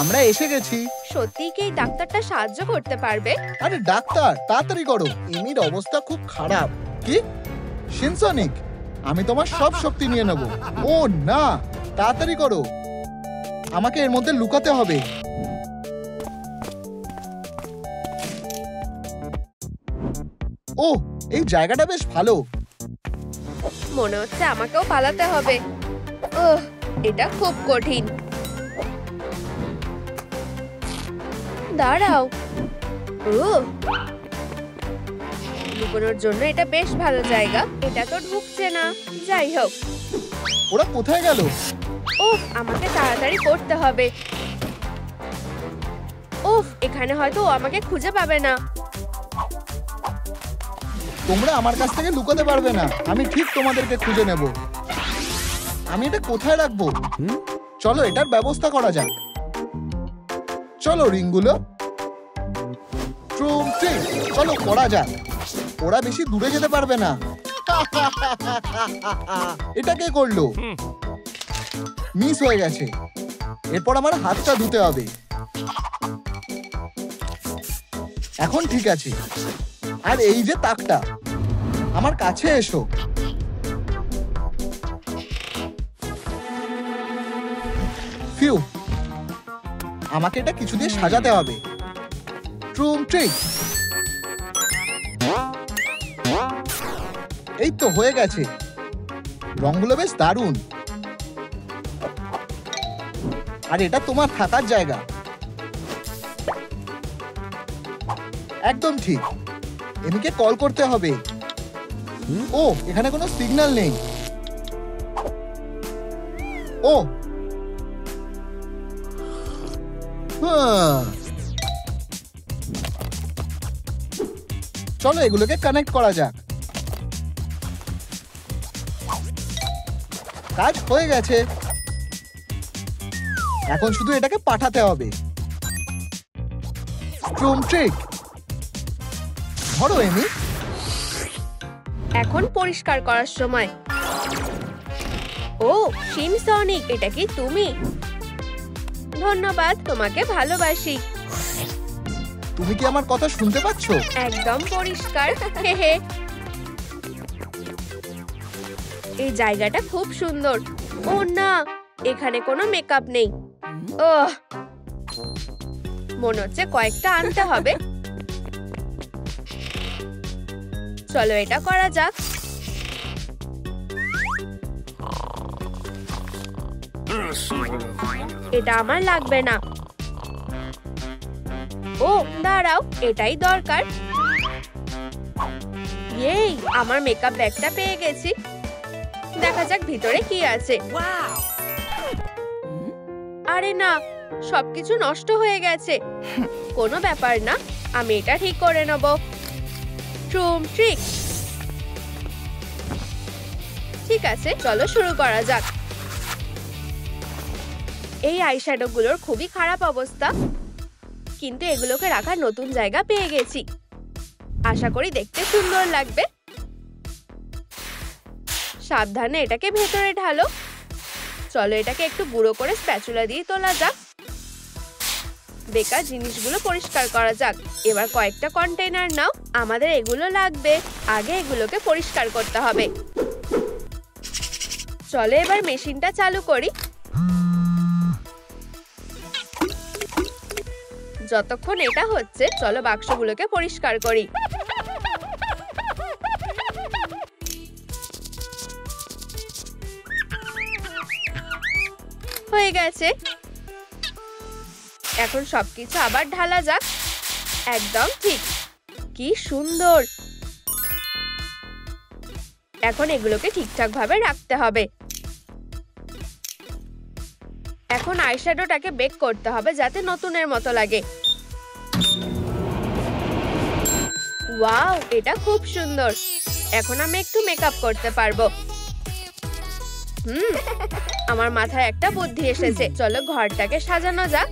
আমরা এসে গেছি। সত্যি কি এই ডাক্তারটা সাহায্য করতে পারবে? আরে ডাক্তার, তাড়াতাড়ি করো, এমির অবস্থা খুব খারাপ। কি? শিনসনিক, আমি তোমার সব শক্তি নিয়ে নেব। ও না, তাড়াতাড়ি করো, আমাকে এর মধ্যে লুকাতে হবে। ও, এই জায়গাটা বেশ ভালো। মনে হচ্ছে আমাকেও পালাতে হবে। ওহ, এটা খুব কঠিন। দাঁড়াও, লুকোনোর জন্য এটা বেশ ভালো জায়গা। এটা তো ঢুকছে না। যাই হোক, ওরা কোথায় গেল? ওহ, আমাকে তাড়াতাড়ি করতে হবে। ওহ, এখানে হয়তো ও আমাকে খুঁজে পাবে না। তোমরা আমার কাছ থেকে লুকাতে পারবে না, আমি ঠিক তোমাদেরকে খুঁজে নেব। আমি এটা কোথায় রাখবো? চলো এটার ব্যবস্থা করা যাক। চলো রিংগুলো, চলো করা যাক। ওরা বেশি দূরে যেতে পারবে না। এটা কে করলো? মিস হয়ে গেছে। এরপর আমার হাতটা ধুতে হবে। এখন ঠিক আছে। আর এই যে তাকটা, আমার কাছে এসো। ফিউ, আমাকে এটা কিছু দিয়ে সাজাতে হবে। এই তো হয়ে গেছে। রংগুলো বেশ দারুণ। আর এটা তোমার থাকার জায়গা। একদম ঠিক। এমিকে কল করতে হবে। ও, এখানে কোনো সিগন্যাল নেই। ও, চলো এগুলোকে কানেক্ট করা যাক। কাজ হয়ে গেছে। এখন শুধু এটাকে পাঠাতে হবে। ধরো এমি। এখন পরিষ্কার করার সময়। ও শিনসনিক, এটা কি তুমি? ধন্যবাদ, তোমাকে ভালোবাসি। তুমি কি আমার কথা শুনতে পাচ্ছ? একদম পরিষ্কার। এই জায়গাটা খুব সুন্দর। ও না, এখানে কোনো মেকআপ নেই। ওহ, মনে হচ্ছে কয়েকটা আনতে হবে। চলো এটা করা যাক। এটা আমার লাগবে না। ও দাঁড়াও, এটাই দরকার। এই, আমার মেকআপ ব্যাগটা পেয়ে গেছি। দেখা যাক ভিতরে কি আছে। আরে না, সবকিছু নষ্ট হয়ে গেছে। কোনো ব্যাপার না, আমি এটা ঠিক করে নেব। ঠিক আছে, চলো শুরু করা যাক। এই আইশ্যাডো গুলোর খুবই খারাপ অবস্থা, কিন্তু এগুলোকে রাখার নতুন জায়গা পেয়ে গেছি। আশা করি দেখতে সুন্দর লাগবে। সাবধানে এটাকে ভেতরে ঢালো। চলো এটাকে একটু গুঁড়ো করে স্প্যাচুলা দিয়ে তোলা যাক। বেকার জিনিসগুলো পরিষ্কার করা যাক। এবার কয়েকটা কন্টেইনার নাও, আমাদের এগুলো লাগবে। আগে এগুলোকে পরিষ্কার করতে হবে। চলো এবার মেশিনটা চালু করি। যতক্ষণ এটা হচ্ছে, চলো বাক্সগুলোকে পরিষ্কার করি। হয়ে গেছে। এখন সবকিছু আবার ঢালা যাক। একদম ঠিক, কি সুন্দর। এখন এগুলোকে ঠিকঠাক ভাবে রাখতে হবে। এখন আইশ্যাডোটাকে বেক করতে হবে যাতে নতুনের মতো লাগে। ওয়াও, এটা খুব সুন্দর। এখন আমি একটু মেকআপ করতে পারবো। আমার মাথায় একটা বুদ্ধি এসেছে। চলো ঘরটাকে সাজানো যাক।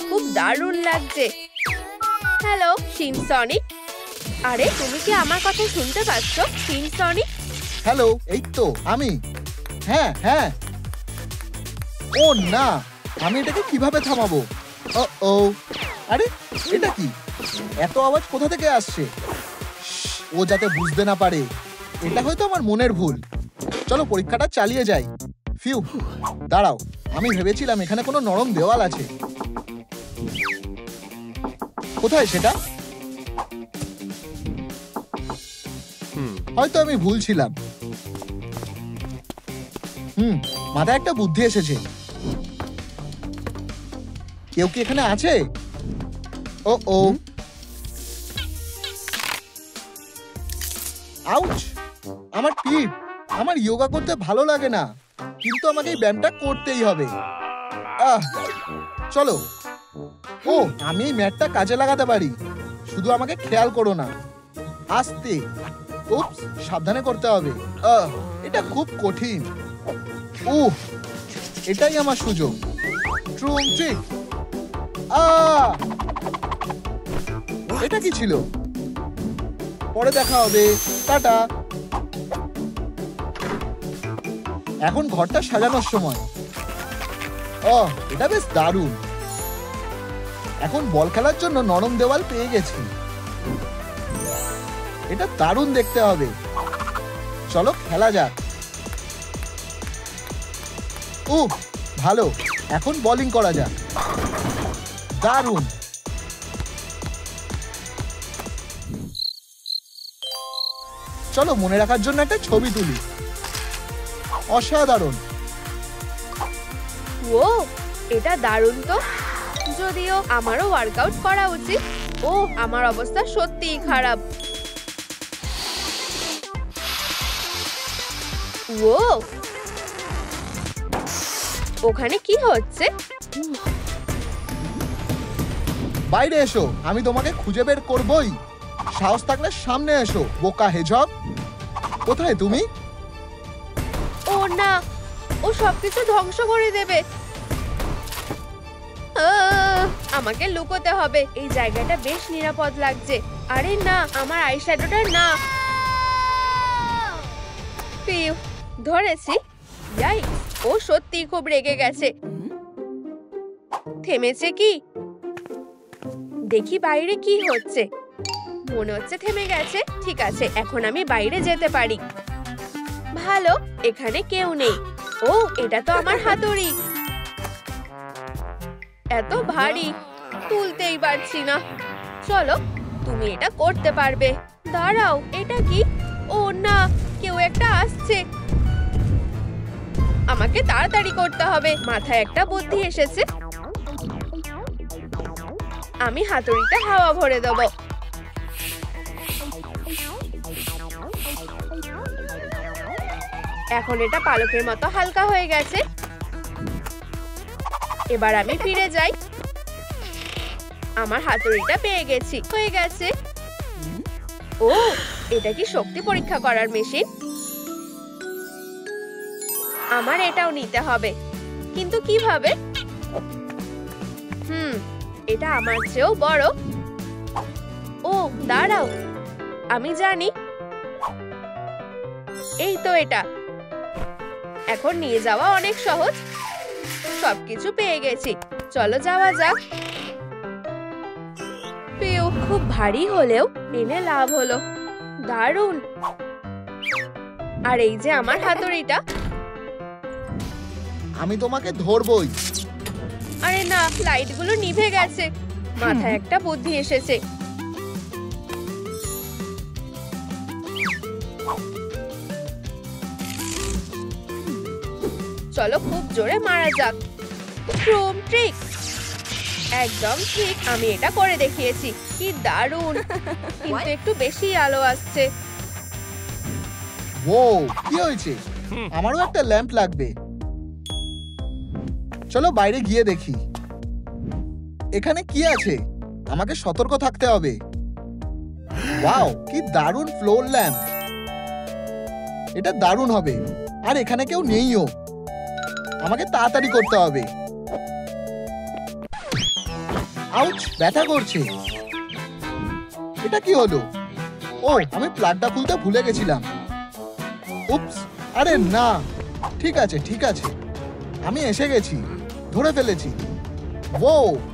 খুব দারুণ লাগছে। হ্যালো শিনসনিক। আরে তুমি কি আমার কথা শুনতে পাচ্ছো শিনসনিক? হ্যালো, এই তো আমি। হ্যাঁ হ্যাঁ, ও না, আমি এটাকে কিভাবে থামাবো? ও আরে এটা কি? এত আওয়াজ কোথা থেকে আসছে? ও যাতে বুঝতে না পারে। এটা হয়তো আমার মনের ভুল। চলো পরীক্ষাটা চালিয়ে যাই। ফিউ, দাঁড়াও, আমি ভেবেছিলাম এখানে কোনো নরম দেওয়াল আছে। কোথায় সেটা? হয়তো আমি ভুল ছিলাম। মাথায় একটা বুদ্ধি এসেছে। কেউ কি এখানে আছে? ও আউচ! আমার পিঠ। আমার যোগা করতে ভালো লাগে না, কিন্তু আমাকে এই ব্যায়ামটা করতেই হবে। চলো। ও, আমি এই ম্যাটটা কাজে লাগাতে পারি। শুধু আমাকে খেয়াল করো না। আস্তে। উপস, সাবধানে করতে হবে। এটা খুব কঠিন। এটাই আমার সুযোগ। ট্রুম ট্রিক। এটা কি ছিল? পরে দেখা হবে। টাটা। এখন ঘরটা সাজানোর সময়। এটা বেশ দারুণ। এখন বল খেলার জন্য নরম দেওয়াল পেয়ে গেছি। এটা দারুণ দেখতে হবে। চলো খেলা যাক। ভালো। এখন বোলিং করা যাক। দারুণ। চলো মনে রাখার জন্য একটা ছবি তুলি। অসাধারণ। ও, এটা দারুণ তো। যদিও আমারও ওয়ার্কআউট করা উচিত। আমার অবস্থা সত্যিই খারাপ। ওখানে কি হচ্ছে? বাইরে এসো, আমি তোমাকে খুঁজে বের করবই। সাহস থাকলে সামনে এসো, বোকা হেজক। কোথায় তুমি? ও না, ও সবকিছু ধ্বংস করে দেবে। আমাকে লুকোতে হবে। এই জায়গাটা বেশ নিরাপদ লাগছে। আরে না, আমার আইশ্যাডোটা না। ধরেছি। ও সত্যি খুব রেগে গেছে। থেমেছে কি? দেখি বাইরে কি হচ্ছে। মনে হচ্ছে থেমে গেছে। ঠিক আছে, এখন আমি বাইরে যেতে পারি। ভালো, এখানে কেউ নেই। এটা তো আমার হাতুড়ি। এত ভারী, তুলতেই পারছি না। চলো, তুমি এটা করতে পারবে। দাঁড়াও, এটা কি? ও না, কেউ একটা আসছে। আমাকে তাড়াতাড়ি করতে হবে। মাথায় একটা বুদ্ধি এসেছে। আমি হাতুড়িতে হাওয়া ভরে দেব। এখন এটা পালকের মতো হালকা হয়ে গেছে। এবার আমি ফিরে যাই। আমার হাতুড়িটা পেয়ে গেছি। হয়ে গেছে। এটা কি শক্তি পরীক্ষা করার মেশিন? আমার এটাও নিতে হবে, কিন্তু কিভাবে? এটা আমার চেয়েও বড়। দাঁড়াও, আমি জানি। এই তো এটা। এখন নিয়ে যাওয়া অনেক সহজ। সবকিছু পেয়ে গেছি। চলো যাওয়া যাক। খুব ভারী হলেও এনে লাভ হলো। দারুণ। আর এই যে আমার হাতুড়িটা। আমি তোমাকে ধরবই। আরে না, লাইটগুলো নিভে গেছে। মাথায় একটা বুদ্ধি এসেছে। চলো খুব জোরে মারা যাক। ট্রুম ট্রিক। একদম ঠিক, আমি এটা করে দেখিয়েছি। কি দারুণ। কিন্তু একটু বেশি আলো আসছে। কি হয়েছে? আমারও একটা ল্যাম্প লাগবে। চলো বাইরে গিয়ে দেখি। এখানে কি আছে? আমাকে সতর্ক থাকতে হবে। ওয়াও, কি দারুণ ফ্লোর ল্যাম্প। এটা দারুণ হবে। আর এখানে কেউ নেইও। আমাকে তাড়াতাড়ি করতে হবে। আউচ, ব্যথা করছে। এটা কি হলো? আমি প্লাগটা খুলতে ভুলে গেছিলাম। উপস, আরে না। ঠিক আছে। আমি এসে গেছি, ধরে ফেলেছি। ও,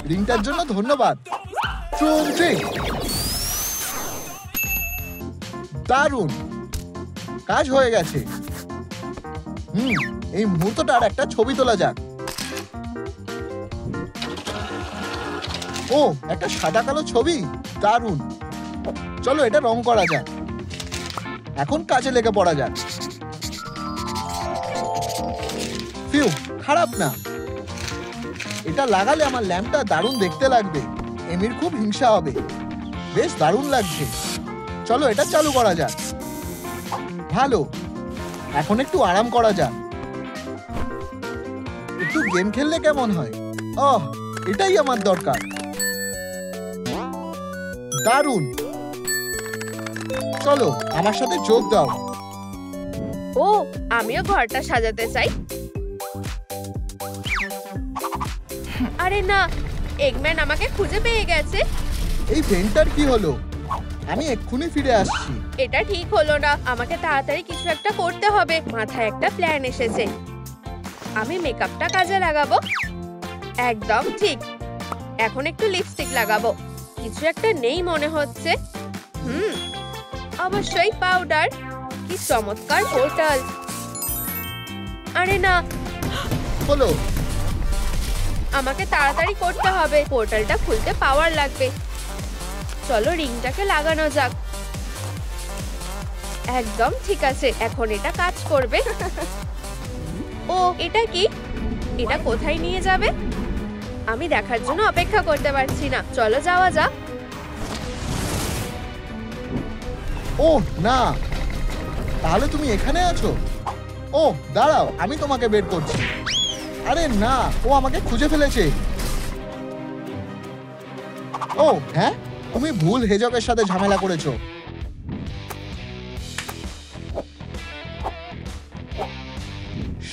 রিংটার জন্য ধন্যবাদ। ট্রুম ট্রিক, দারুণ, কাজ হয়ে গেছে। এই মুহূর্তটার একটা ছবি তোলা যাক। ও, একটা সাদা কালো ছবি, দারুণ। চলো এটা রং করা যাক। এখন কাজে লেগে পড়া যাক। ফিউ, খারাপ না। এটা লাগালে আমার ল্যাম্পটা দারুণ দেখতে লাগবে। এমির খুব হিংসা হবে। বেশ দারুণ লাগছে। চলো এটা চালু করা যাক। ভালো, এখন একটু আরাম করা যাক। একটু গেম খেললে কেমন হয়? ওহ, এটাই আমার দরকার। দারুণ, চলো আমার সাথে যোগ দাও। ও, আমিও ঘরটা সাজাতে চাই। আরে না, এগম্যান আমাকে খুঁজে পেয়ে গেছে। এই ভেন্টার কি হলো? আমি এক্ষুনি ফিরে আসছি। এটা ঠিক হলো না, আমাকে তাড়াতাড়ি কিছু একটা করতে হবে। মাথায় একটা প্ল্যান এসেছে। আমি মেকআপটা কাজে লাগাবো। একদম ঠিক। এখন একটু লিপস্টিক লাগাবো। কিছু একটা নেই মনে হচ্ছে। অবশ্যই পাউডার। কি চমৎকার পোর্টাল। আরে না, হলো। আমাকে তাড়াতাড়ি করতে হবে। পোর্টালটা খুলতে পাওয়ার লাগবে। চলো রিংটাকে লাগানো যাক। একদম ঠিক আছে, এখন এটা কাজ করবে। ও, এটা কি? এটা কোথায় নিয়ে যাবে? আমি দেখার জন্য অপেক্ষা করতে পারছি না। চলো যাওয়া যাক। ও না, তাহলে তুমি এখানে আছো? ও দাঁড়াও, আমি তোমাকে বের করছি। আরে না, ও আমাকে খুঁজে ফেলেছে। ও হ্যাঁ, তুমি ভুল হেজকের সাথে ঝামেলা করেছো।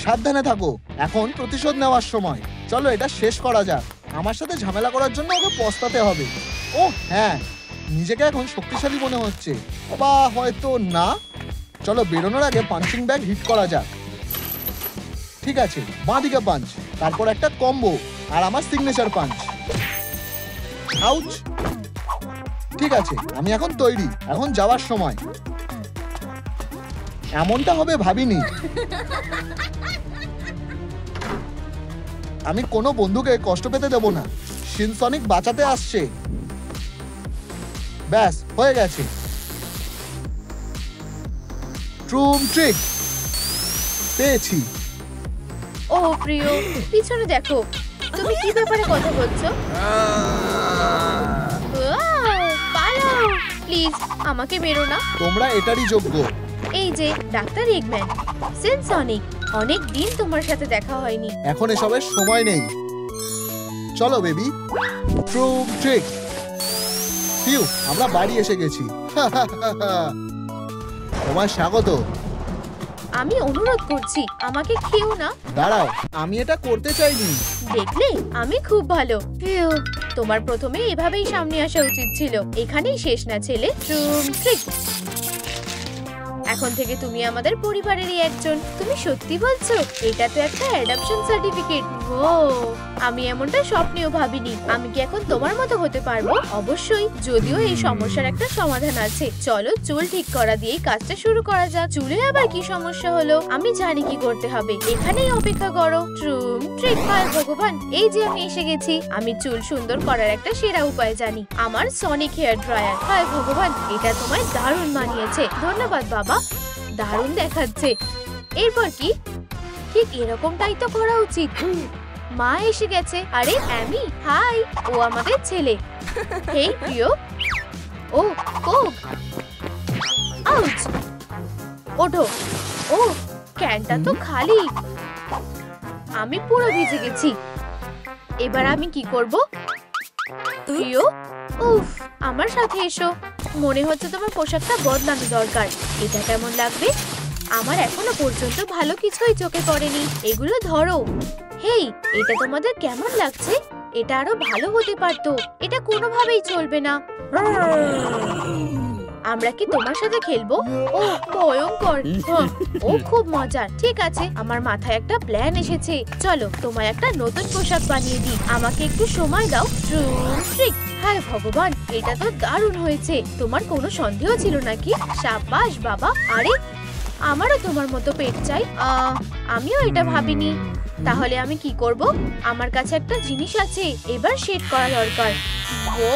সাবধানে থাকো, এখন প্রতিশোধ নেওয়ার সময়। চলো এটা শেষ করা যাক। আমার সাথে ঝামেলা করার জন্য ওকে পস্তাতে হবে। ও হ্যাঁ, নিজেকে এখন শক্তিশালী মনে হচ্ছে, বা হয়তো না। চলো বেরোনোর আগে পাঞ্চিং ব্যাগ হিট করা যাক। ঠিক আছে, বাঁদিকে পাঞ্চ, তারপর একটা কম্বো, আর আমার সিগনেচার পাঞ্চ। আউচ। ঠিক আছে, আমি এখন তৈরি। এখন যাওয়ার সময়। এমনটা হবে ভাবিনি। আমি কোনো বন্ধুকে কষ্ট পেতে দেব না। শিনসনিক বাঁচাতে আসছে। ব্যাস হয়ে গেছে। ট্রুম ট্রিক পেয়েছি। ও প্রিয়, পিছনে দেখো। তুমি কি ব্যাপারে কথা বলছো? পালাও প্লিজ, আমাকে মেরো না। তোমরা এটারই যোগ্য। এই যে ডাক্তার এগম্যান, শিনসনিক, অনেক দিন তোমার সাথে দেখা হয়নি। এখন এসবের সময় নেই। চলো বেবি, ট্রুম ট্রিক। ফিউ, আমরা বাড়ি এসে গেছি। তোমার স্বাগত। আমি অনুরোধ করছি, আমাকে খেও না। দাঁড়াও, আমি এটা করতে চাইনি। দেখলে, আমি খুব ভালো। ফিউ, তোমার প্রথমে এভাবেই সামনে আসা উচিত ছিল। এখানেই শেষ না ছেলে। ট্রুম ট্রিক। এখন থেকে তুমি আমাদের পরিবারেরই একজন। তুমি সত্যি বলছো? এটা তো একটা অ্যাডপশন সার্টিফিকেট। ও, আমি এমনটা স্বপ্নেও ভাবিনি। আমি কি এখন তোমার মতো হতে পারবো? অবশ্যই, যদিও এই সমস্যার একটা সমাধান আছে। চলো চুল ঠিক করা দিয়ে কাজটা শুরু করা যাক। চুলে আবার কি সমস্যা হলো? আমি জানি কি করতে হবে। এখানেই অপেক্ষা করো। ট্রুম ট্রিক। হায় ভগবান, এই যে আমি এসে গেছি। আমি চুল সুন্দর করার একটা সেরা উপায় জানি। আমার সনিক হেয়ার ড্রায়ার। হায় ভগবান, এটা তোমায় দারুণ মানিয়েছে। ধন্যবাদ বাবা, দারুণ দেখাচ্ছে। এরপর কি? ঠিক এরকমটাই তো করা উচিত। মা এসে গেছে। আরে অ্যামি, হাই। ও আমাদের ছেলে। হেই প্রিয়। ও কোক। আউচ। ওঠো। ও, ক্যানটা তো খালি। আমি পুরো ভিজে গেছি। এবার আমি কি করব? প্রিয়, উফ, আমার সাথে এসো। মনে হচ্ছে তোমার পোশাকটা বদলানো দরকার। এটা কেমন লাগবে? আমার এখনো পর্যন্ত ভালো কিছুই চোখে পড়েনি। এগুলো ধরো। হেই, এটা তোমাদের কেমন লাগছে? এটা আরো ভালো হতে পারতো। এটা কোনোভাবেই চলবে না। আমরা কি তোমার সাথে খেলবো? ও ভয়ঙ্কর। হ্যাঁ, ও খুব মজার। ঠিক আছে, আমার মাথায় একটা প্ল্যান এসেছে। চলো তোমায় একটা নতুন পোশাক বানিয়ে দিই। আমাকে একটু সময় দাও। ট্রিক। হায় ভগবান, এটা তো দারুণ হয়েছে। তোমার কোনো সন্দেহ ছিল নাকি? সাবাস বাবা। আরে আমারও তোমার মতো পেট চাই। আমিও এটা ভাবিনি। তাহলে আমি কি করব? আমার কাছে একটা জিনিস আছে, এবার সেট করা দরকার। ও,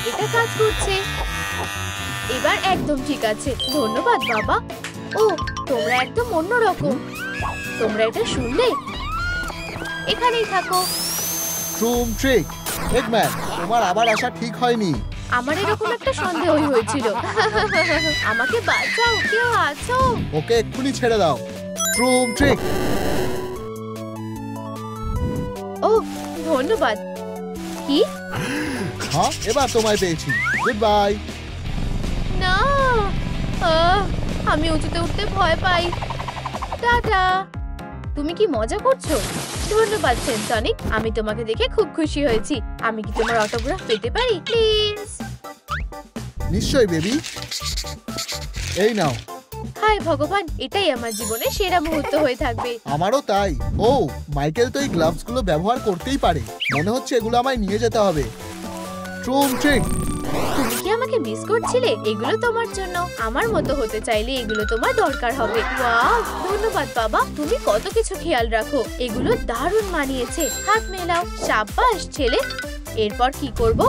এটা কাজ করছে। এবার একদম ঠিক আছে। ধন্যবাদ বাবা। ও, তোমরা একদম অন্যরকম। তোমরা এটা শুনলে? এখানেই থাকো। ট্রুম ট্রিক, এগম্যান, তোমার আবার আসা ঠিক হয়নি। আমার এরকম একটা সন্দেহ হয়েছিল। আমাকে বাঁচাও, কেউ আছো? ওকে এক্ষুনি ছেড়ে দাও। ট্রুম ট্রিক। ও ধন্যবাদ। কি? হ্যাঁ, এবার তোমায় পেয়েছি। Good bye. না, আমি উঁচুতে উঠতে ভয় পাই। টাটা। তুমি কি মজা করছো? ধন্যবাদ সেন্সনিক, আমি তোমাকে দেখে খুব খুশি হয়েছি। আমি কি তোমার অটোগ্রাফ পেতে পারি প্লিজ? নিশ্চয়ই বেবি, এই নাও। হায় ভগবান, এটাই আমার জীবনের সেরা মুহূর্ত হয়ে থাকবে। আমারও তাই। ও, মাইকেল তো এই গ্লাভস গুলো ব্যবহার করতেই পারে। মনে হচ্ছে এগুলো আমায় নিয়ে যেতে হবে। ট্রুম ট্রিক। তুমি কি আমাকে মিস করছিলে? এগুলো তোমার জন্য। আমার মতো হতে চাইলে এগুলো তোমার দরকার হবে। ওয়াও, ধন্যবাদ বাবা, তুমি কত কিছু খেয়াল রাখো। এগুলো দারুণ মানিয়েছে। হাত মেলাও। সাবাস ছেলে। এরপর কি করব?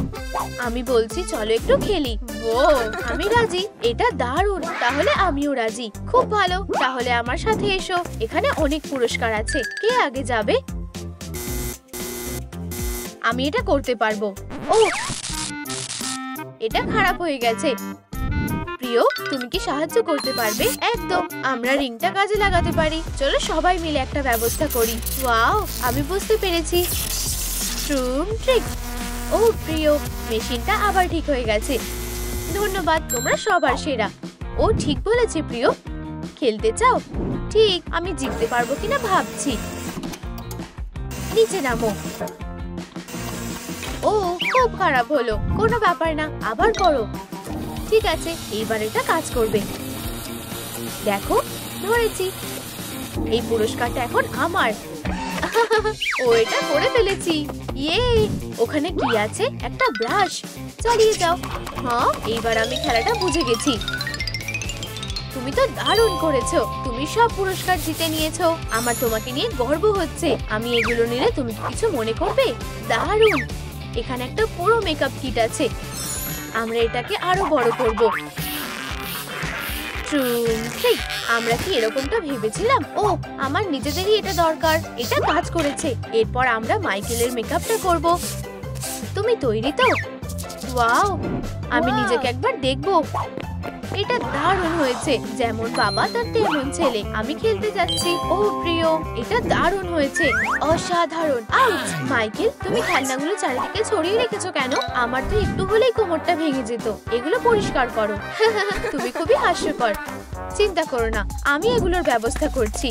আমি বলছি চলো একটু খেলি। ও, আমি রাজি। এটা দারুণ। তাহলে আমিও রাজি। খুব ভালো, তাহলে আমার সাথে এসো। এখানে অনেক পুরস্কার আছে। কে আগে যাবে? আমি এটা করতে পারবো। ও, এটা খারাপ হয়ে গেছে। প্রিয়, তুমি কি সাহায্য করতে পারবে? একদম, আমরা রিংটা কাজে লাগাতে পারি। চলো সবাই মিলে একটা ব্যবস্থা করি। ওয়াও, আমি বুঝতে পেরেছি। ট্রুম ট্রিক। ও প্রিয়, মেশিনটা আবার ঠিক হয়ে গেছে। ধন্যবাদ, তোমরা সবার সেরা। ও ঠিক বলেছে প্রিয়। খেলতে চাও? ঠিক, আমি জিততে পারবো কিনা ভাবছি। নিচে নামো। ও, খুব খারাপ হলো। কোনো ব্যাপার না, আবার করো। ঠিক আছে, এইবার এটা কাজ করবে। দেখো, ধরেছি। এই পুরস্কারটা এখন আমার। ও, এটা করে ফেলেছি। ইয়ে, ওখানে কি আছে? একটা ব্রাশ। চালিয়ে যাও। হ্যাঁ, এইবার আমি খেলাটা বুঝে গেছি। তুমি তো দারুণ করেছো। তুমি সব পুরস্কার জিতে নিয়েছো। আমার তোমাকে নিয়ে গর্ব হচ্ছে। আমি এগুলো নিলে তুমি কিছু মনে করবে? দারুণ। এখানে একটা পুরো মেকআপ কিট আছে। আমরা এটাকে আরো বড় করব। আমরা কি এরকমটা ভেবেছিলাম? ও, আমার নিজেদেরই এটা দরকার। এটা কাজ করেছে। এরপর আমরা মাইকেলের মেকআপটা করব। তুমি তৈরি তো? ওয়াও, আমি নিজেকে একবার দেখবো। এটা দারুণ হয়েছে। যেমন বাবা তার তেমন ছেলে। আমি খেলতে যাচ্ছি। ও প্রিয়, এটা দারুণ হয়েছে। অসাধারণ। আউচ! মাইকেল, তুমি খেলনাগুলো চারিদিকে ছড়িয়ে রেখেছো কেন? আমার তো একটু হলেই কোমরটা ভেঙে যেত। এগুলো পরিষ্কার করো। তুমি খুবই হাস্যকর। চিন্তা করো না, আমি এগুলোর ব্যবস্থা করছি।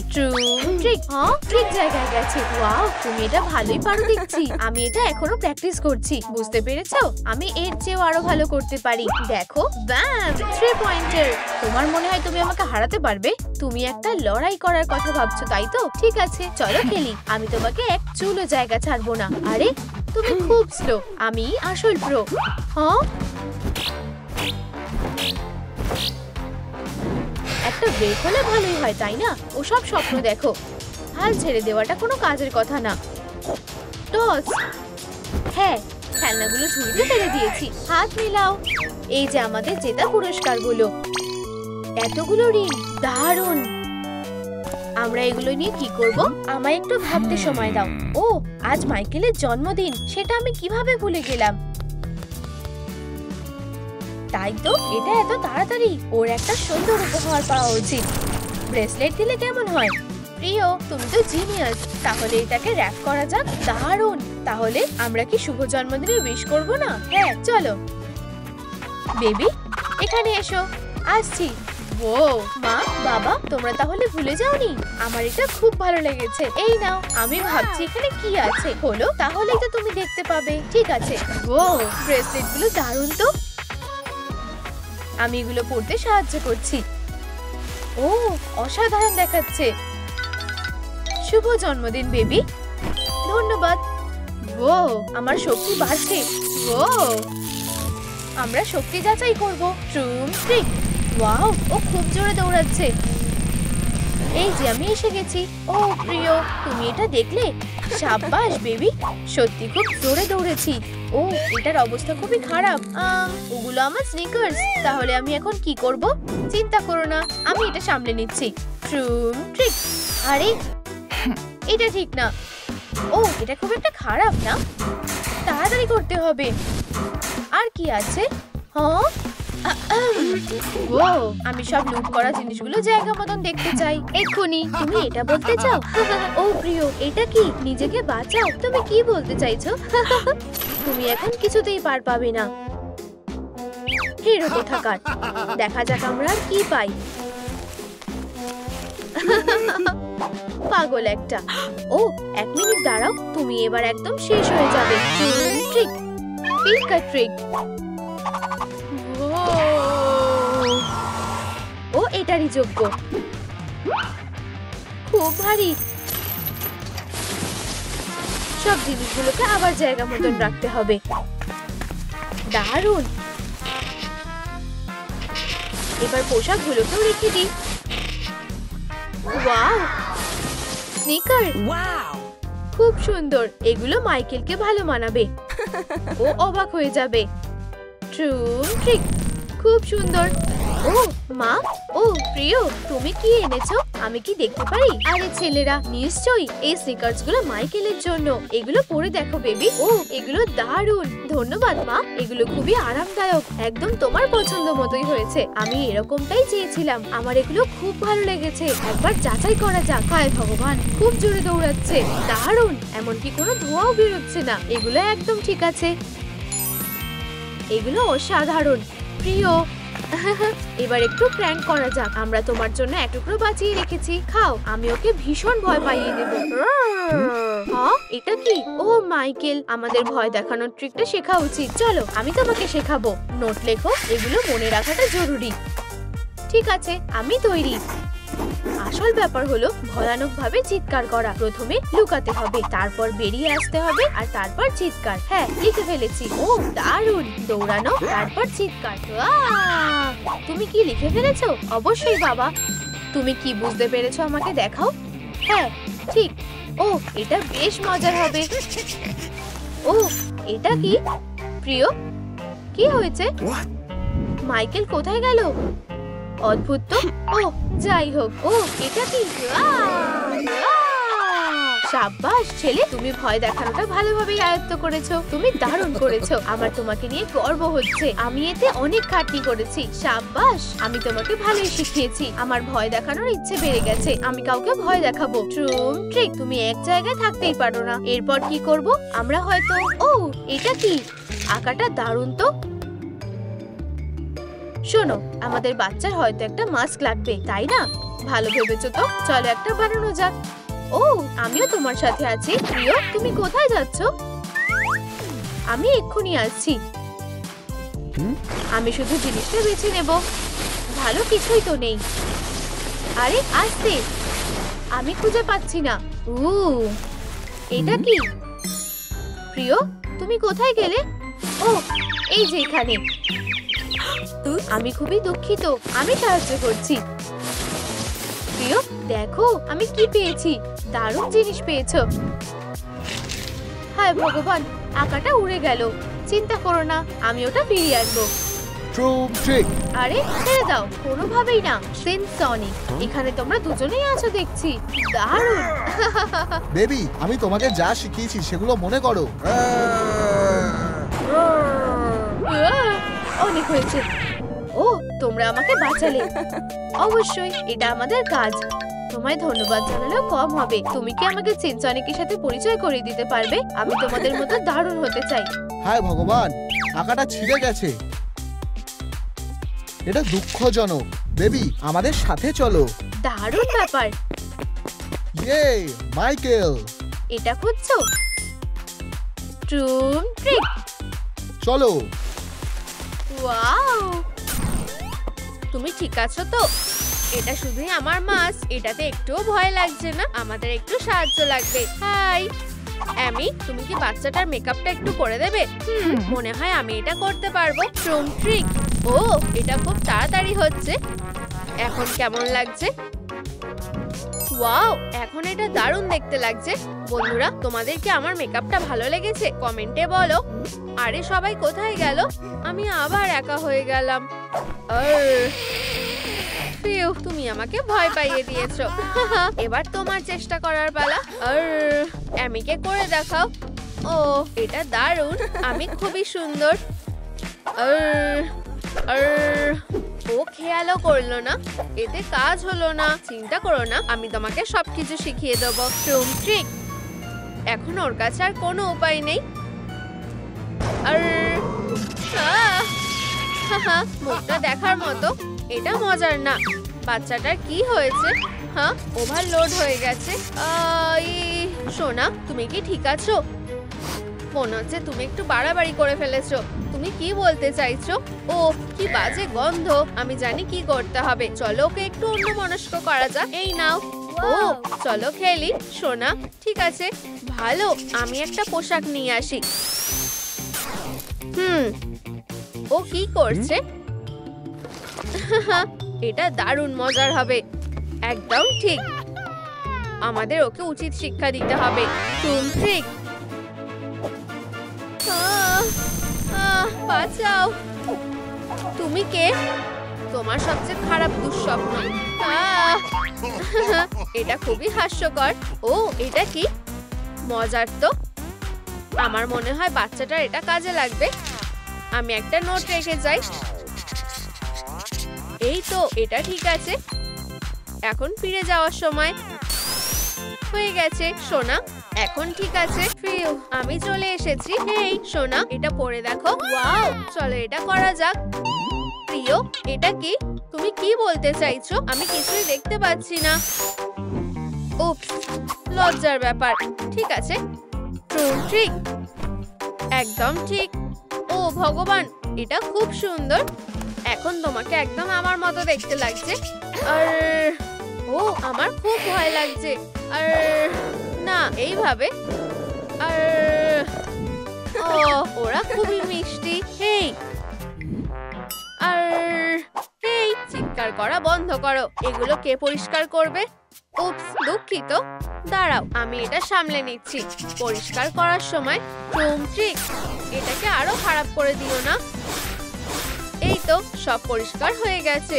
ট্রিক। হ্যাঁ, ট্রিক জায়গায় গেছে। ওয়াও, তুমি এটা ভালোই পারো দেখছি। আমি এটা এখনো প্র্যাকটিস করছি। বুঝতে পেরেছো? আমি এর চেয়েও আরো ভালো করতে পারি। দেখো, ব্যাম, 3 পয়েন্টার। তোমার মনে হয় তুমি আমাকে হারাতে পারবে? তুমি একটা লড়াই করার কথা ভাবছো, তাই তো? ঠিক আছে, চলো খেলি। আমি তোমাকে এক চুলো জায়গা ছাড়বো না। আরে, তুমি খুব স্লো। আমি আসল প্রো। হ্যাঁ, একটা ব্রেক হলে ভালোই হয়, তাই না? ওসব স্বপ্ন দেখো। হাল ছেড়ে দেওয়াটা কোনো কাজের কথা না। টস। হ্যাঁ, খেলনাগুলো ঝুড়িতে ফেলে দিয়েছি। হাত মেলাও। এই যে আমাদের জেতা পুরস্কারগুলো। এতগুলো রিং, দারুণ। আমরা এগুলো নিয়ে কি করব? আমায় একটু ভাবতে সময় দাও। ও, আজ মাইকেলের জন্মদিন। সেটা আমি কিভাবে ভুলে গেলাম। তাই তো, এটা এত তাড়াতাড়ি। ওর একটা সুন্দর উপহার পাওয়া উচিত। ব্রেসলেট দিলে কেমন হয়? প্রিয়, তুমি তো জিনিয়াস। তাহলে এটাকে র‍্যাপ করা যাক। দারুণ। তাহলে আমরা কি শুভ জন্মদিনের উইশ করব না? হ্যাঁ, চলো। বেবি, এখানে এসো। আসছি। ও মা, বাবা, তোমরা তাহলে ভুলে যাওনি? আমার এটা খুব ভালো লেগেছে। এই নাও। আমি ভাবছি এখানে কি আছে। হলো, তাহলেই তো তুমি দেখতে পাবে। ঠিক আছে। ও, ব্রেসলেট গুলো দারুণ তো। আমি এগুলো পড়তে সাহায্য করছি। ও, অসাধারণ দেখাচ্ছে। শুভ জন্মদিন বেবি। ধন্যবাদ। ও, আমার শক্তি বাড়ছে। ও, আমরা শক্তি যাচাই করব। ট্রুম ট্রিক। ওয়াও, ও খুব জোরে দৌড়াচ্ছে। এই যে আমি এসে গেছি। ও প্রিয়, তুমি এটা দেখলে? সাব্বাস বেবি, সত্যি খুব জোরে দৌড়েছি। ও, এটার অবস্থা খুবই খারাপ। ওগুলো আমার স্নিকার্স। তাহলে আমি এখন কি করব? চিন্তা করো না, আমি এটা সামলে নিচ্ছি। ট্রুম ট্রিক। আরে, এটা ঠিক না। ও, এটা খুব একটা খারাপ না। তাড়াতাড়ি করতে হবে। আর কি আছে? হ্যাঁ, ও, আমি সব লুট করা জিনিসগুলো জায়গা মতন দেখতে চাই এক্ষুনি। তুমি এটা বলতে চাও? ও প্রিয়, এটা কি? নিজেকে বাঁচাও। তুমি কি বলতে চাইছো? তুমি এখন কিছুতেই পার পাবে না। হিরো কোথাকার। দেখা যাক আমরা আর কি পাই। পাগল একটা। ও, 1 মিনিট দাঁড়াও, তুমি এবার একদম শেষ হয়ে যাবে। Trick, পিঙ্কা trick. ও, এটারই যোগ্য। খুব ভারী। সব জিনিসগুলোকে আবার জায়গা মতন রাখতে হবে। দারুণ। এবার পোশাকগুলোকেও রেখে দিই। Wow, sneaker. খুব সুন্দর। এগুলো মাইকেলকে ভালো মানাবে। ও অবাক হয়ে যাবে। ট্রুম ট্রিক। খুব সুন্দর। ও মা, ও প্রিয়, তুমি কি এনেছো? আমি কি দেখতে পারি? আরে ছেলেরা, নিশ্চয়ই এই স্নিকার্স গুলো মাইকেলের জন্য। এগুলো পরে দেখো বেবি। ও, এগুলো দারুণ। ধন্যবাদ মা, এগুলো খুবই আরামদায়ক। একদম তোমার পছন্দ মতোই হয়েছে। আমি এরকমটাই চেয়েছিলাম। আমার এগুলো খুব ভালো লেগেছে। একবার যাচাই করা যাক। হায় ভগবান, খুব জোরে দৌড়াচ্ছে। দারুণ। এমনকি কোনো ধোঁয়াও বেরোচ্ছে না। এগুলো একদম ঠিক আছে। এগুলো অসাধারণ। প্রিয়, এবার একটু প্র্যাঙ্ক করা যাক। আমরা তোমার জন্য এক টুকরো বাঁচিয়ে রেখেছি, খাও। আমি ওকে ভীষণ ভয় পাইয়ে দেব। এটা কি? ও মাইকেল, আমাদের ভয় দেখানোর ট্রিকটা শেখা উচিত। চলো, আমি তোমাকে শেখাবো। নোট লেখো, এগুলো মনে রাখাটা জরুরি। ঠিক আছে, আমি তৈরি। আসল ব্যাপার হলো ভয়ানক ভাবে চিৎকার করা। প্রথমে লুকাতে হবে, তারপর বেরিয়ে আসতে হবে, আর তারপর চিৎকার। হ্যাঁ, লিখে ফেলেছি। ও দারুণ। দৌড়ানো, তারপর চিৎকার। তুমি কি লিখে ফেলেছো? অবশ্যই বাবা। তুমি কি বুঝতে পেরেছো আমাকে দেখাও। হ্যাঁ, ঠিক। ও, এটা বেশ মজার হবে। ও, এটা কি? প্রিয়, কি হয়েছে? মাইকেল কোথায় গেল? অদ্ভুত তো। ও, যাই হোক। ও, এটা কি? সাব্বাস ছেলে, তুমি ভয় দেখানোটা ভালোভাবে আয়ত্ত করেছো। তুমি দারুণ করেছো। আমার তোমাকে নিয়ে গর্ব হচ্ছে। আমি এতে অনেক খাটনি করেছি। সাব্বাস, আমি তোমাকে ভালোই শিখিয়েছি। আমার ভয় দেখানোর ইচ্ছে বেড়ে গেছে। আমি কাউকে ভয় দেখাবো। ট্রুম ট্রিক। তুমি এক জায়গায় থাকতেই পারো না। এরপর কি করব? আমরা হয়তো। ও, এটা কি? আঁকাটা দারুণ তো। শোনো, আমাদের বাচ্চার হয়তো একটা মাস্ক লাগবে, তাই না? ভালো ভেবেছো তো। চলো একটা বানানো যাক। ও, আমিও তোমার সাথে আছি। প্রিয়, তুমি কোথায় যাচ্ছ? আমি এক্ষুনি আসছি। আমি শুধু জিনিসটা বেছে নেব। ভালো কিছুই তো নেই। আরে আস্তে, আমি খুঁজে পাচ্ছি না। এটা কি? প্রিয়, তুমি কোথায় গেলে? ও, এই যে এখানে। আমি খুবই দুঃখিত, আমি সাহায্য করছি। প্রিয়, দেখো আমি কি পেয়েছি। দারুণ জিনিস পেয়েছো। হায় ভগবান, আঁকাটা উড়ে গেল। চিন্তা করো না, আমি ওটা ফিরিয়ে আনবো। ট্রুম ট্রিক। আরে ছেড়ে দাও, কোনোভাবেই না। সিনসনিক, এখানে তোমরা দুজনেই আছো দেখছি। দারুণ। বেবি, আমি তোমাকে যা শিখিয়েছি সেগুলো মনে করো। অনেক হয়েছে। ও, তোমরা আমাকে বাঁচালে। অবশ্যই, এটা আমাদের কাজ। তোমায় ধন্যবাদ জানালেও কম হবে। তুমি কি আমাকে সিনসনিকের সাথে পরিচয় করিয়ে দিতে পারবে? আমি তোমাদের মতো দারুণ হতে চাই। হায় ভগবান, আঁকাটা ছিঁড়ে গেছে। এটা দুঃখজনক। বেবি, আমাদের সাথে চলো। দারুণ ব্যাপার। ইয়ে, মাইকেল। এটা খুঁজছো? ট্রুম ট্রিক। চলো। ওয়াও, তুমি ঠিক আছো তো? এটা শুধুই আমার মাছ, এটাতে একটুও ভয় লাগছে না। আমাদের একটু সাহায্য লাগবে। হাই অ্যামি, তুমি কি বাচ্চাটার মেকআপটা একটু করে দেবে? মনে হয় আমি এটা করতে পারবো। ট্রুম ট্রিক। ও, এটা খুব তাড়াতাড়ি হচ্ছে। এখন কেমন লাগছে? ওয়াও, এখন এটা দারুণ দেখতে লাগছে। বন্ধুরা, তোমাদের কি আমার মেকআপটা ভালো লেগেছে? কমেন্টে বলো। আরে সবাই কোথায় গেল? আমি আবার একা হয়ে গেলাম। ফিউ, তুমি আমাকে ভয় পাইয়ে দিয়েছো। এবার তোমার চেষ্টা করার পালা। অ্যামিকে করে দেখাও। ও, এটা দারুণ। আমি খুবই সুন্দর। ও খেয়ালও করলো না, এতে কাজ হলো না। চিন্তা করো না, আমি তোমাকে সবকিছু শিখিয়ে দেবো। ট্রুম ট্রিক। এখন ওর কাছে আর কোনো উপায় নেই। মুখটা দেখার মতো। এটা মজার না। বাচ্চাটার কি হয়েছে? হ্যাঁ, ওভারলোড হয়ে গেছে। সোনা, তুমি কি ঠিক আছো? মনে হচ্ছে তুমি একটু বাড়াবাড়ি করে ফেলেছো। তুমি কি বলতে চাইছো? ও, কি বাজে গন্ধ। আমি জানি কি করতে হবে। চলো ওকে একটু অন্যমনস্ক করা যাক। এই নাও। ও, চলো খেলি। সোনা, ঠিক আছে, ভালো। আমি একটা পোশাক নিয়ে আসি। ও কি করছে? এটা দারুণ মজার হবে। একদম ঠিক। আমাদের ওকে উচিত শিক্ষা দিতে হবে। ট্রুম ট্রিক। বাঁচাও। তুমি কে? তোমার সবচেয়ে খারাপ দুঃস্বপ্ন। এটা খুবই হাস্যকর। ও, এটা কি মজার তো। আমার মনে হয় বাচ্চাটার এটা কাজে লাগবে। আমি একটা নোট রেখে যাই। এই তো, এটা ঠিক আছে। এখন ফিরে যাওয়ার সময় হয়ে গেছে। সোনা, এখন ঠিক আছে। ফিউ, আমি চলে এসেছি। এই সোনা, এটা পরে দেখো। ওয়াও, চলো এটা করা যাক। প্রিয়, এটা কি? তুমি কি বলতে চাইছো? আমি কিছুই দেখতে পাচ্ছি না। উপস, লজ্জার ব্যাপার। ঠিক আছে, ট্রুম ট্রিক। একদম ঠিক। ও ভগবান, এটা খুব সুন্দর। এখন তোমাকে একদম আমার মতো দেখতে লাগছে। আর ও, আমার খুব ভয় লাগছে। আর না, এইভাবে। আর ও, ওরা খুবই মিষ্টি। হেই, আর এই চিৎকার করা বন্ধ করো। এগুলো কে পরিষ্কার করবে? উপস, দুঃখিত। দাঁড়াও, আমি এটা সামলে নিচ্ছি। পরিষ্কার করার সময় ট্রুম ট্রিক। এটাকে আরো খারাপ করে দিও না। এই তো, সব পরিষ্কার হয়ে গেছে।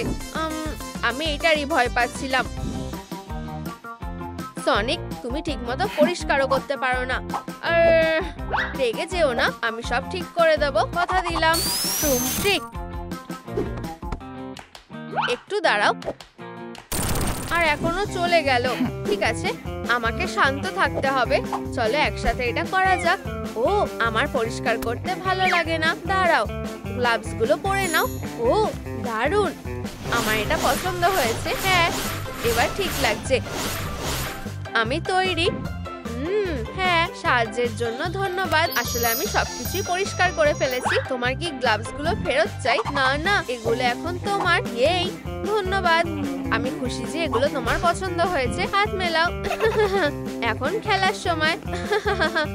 আমি এটারই ভয় পাচ্ছিলাম। সনিক, তুমি ঠিকমতো পরিষ্কারও করতে পারো না। আর রেগে যেও না, আমি সব ঠিক করে দেবো, কথা দিলাম। ট্রুম ট্রিক। একটু দাঁড়াও। আর এখনো চলে গেল। ঠিক আছে, আমাকে শান্ত থাকতে হবে। চলো একসাথে এটা করা যাক। ও, আমার পরিষ্কার করতে ভালো লাগে না। দাঁড়াও, গ্লাভস গুলো পরে নাও। ও, দারুণ। আমার এটা পছন্দ হয়েছে। হ্যাঁ, এবার ঠিক লাগছে। আমি তৈরি। হ্যাঁ, সাহায্যের জন্য ধন্যবাদ। আসলে আমি সবকিছুই পরিষ্কার করে ফেলেছি। তোমার কি গ্লাভস গুলো ফেরত চাই? না না, এগুলো এখন তোমার। এই, ধন্যবাদ। আমি খুশি যে এগুলো তোমার পছন্দ হয়েছে। হাত মেলাও। এখন খেলার সময়।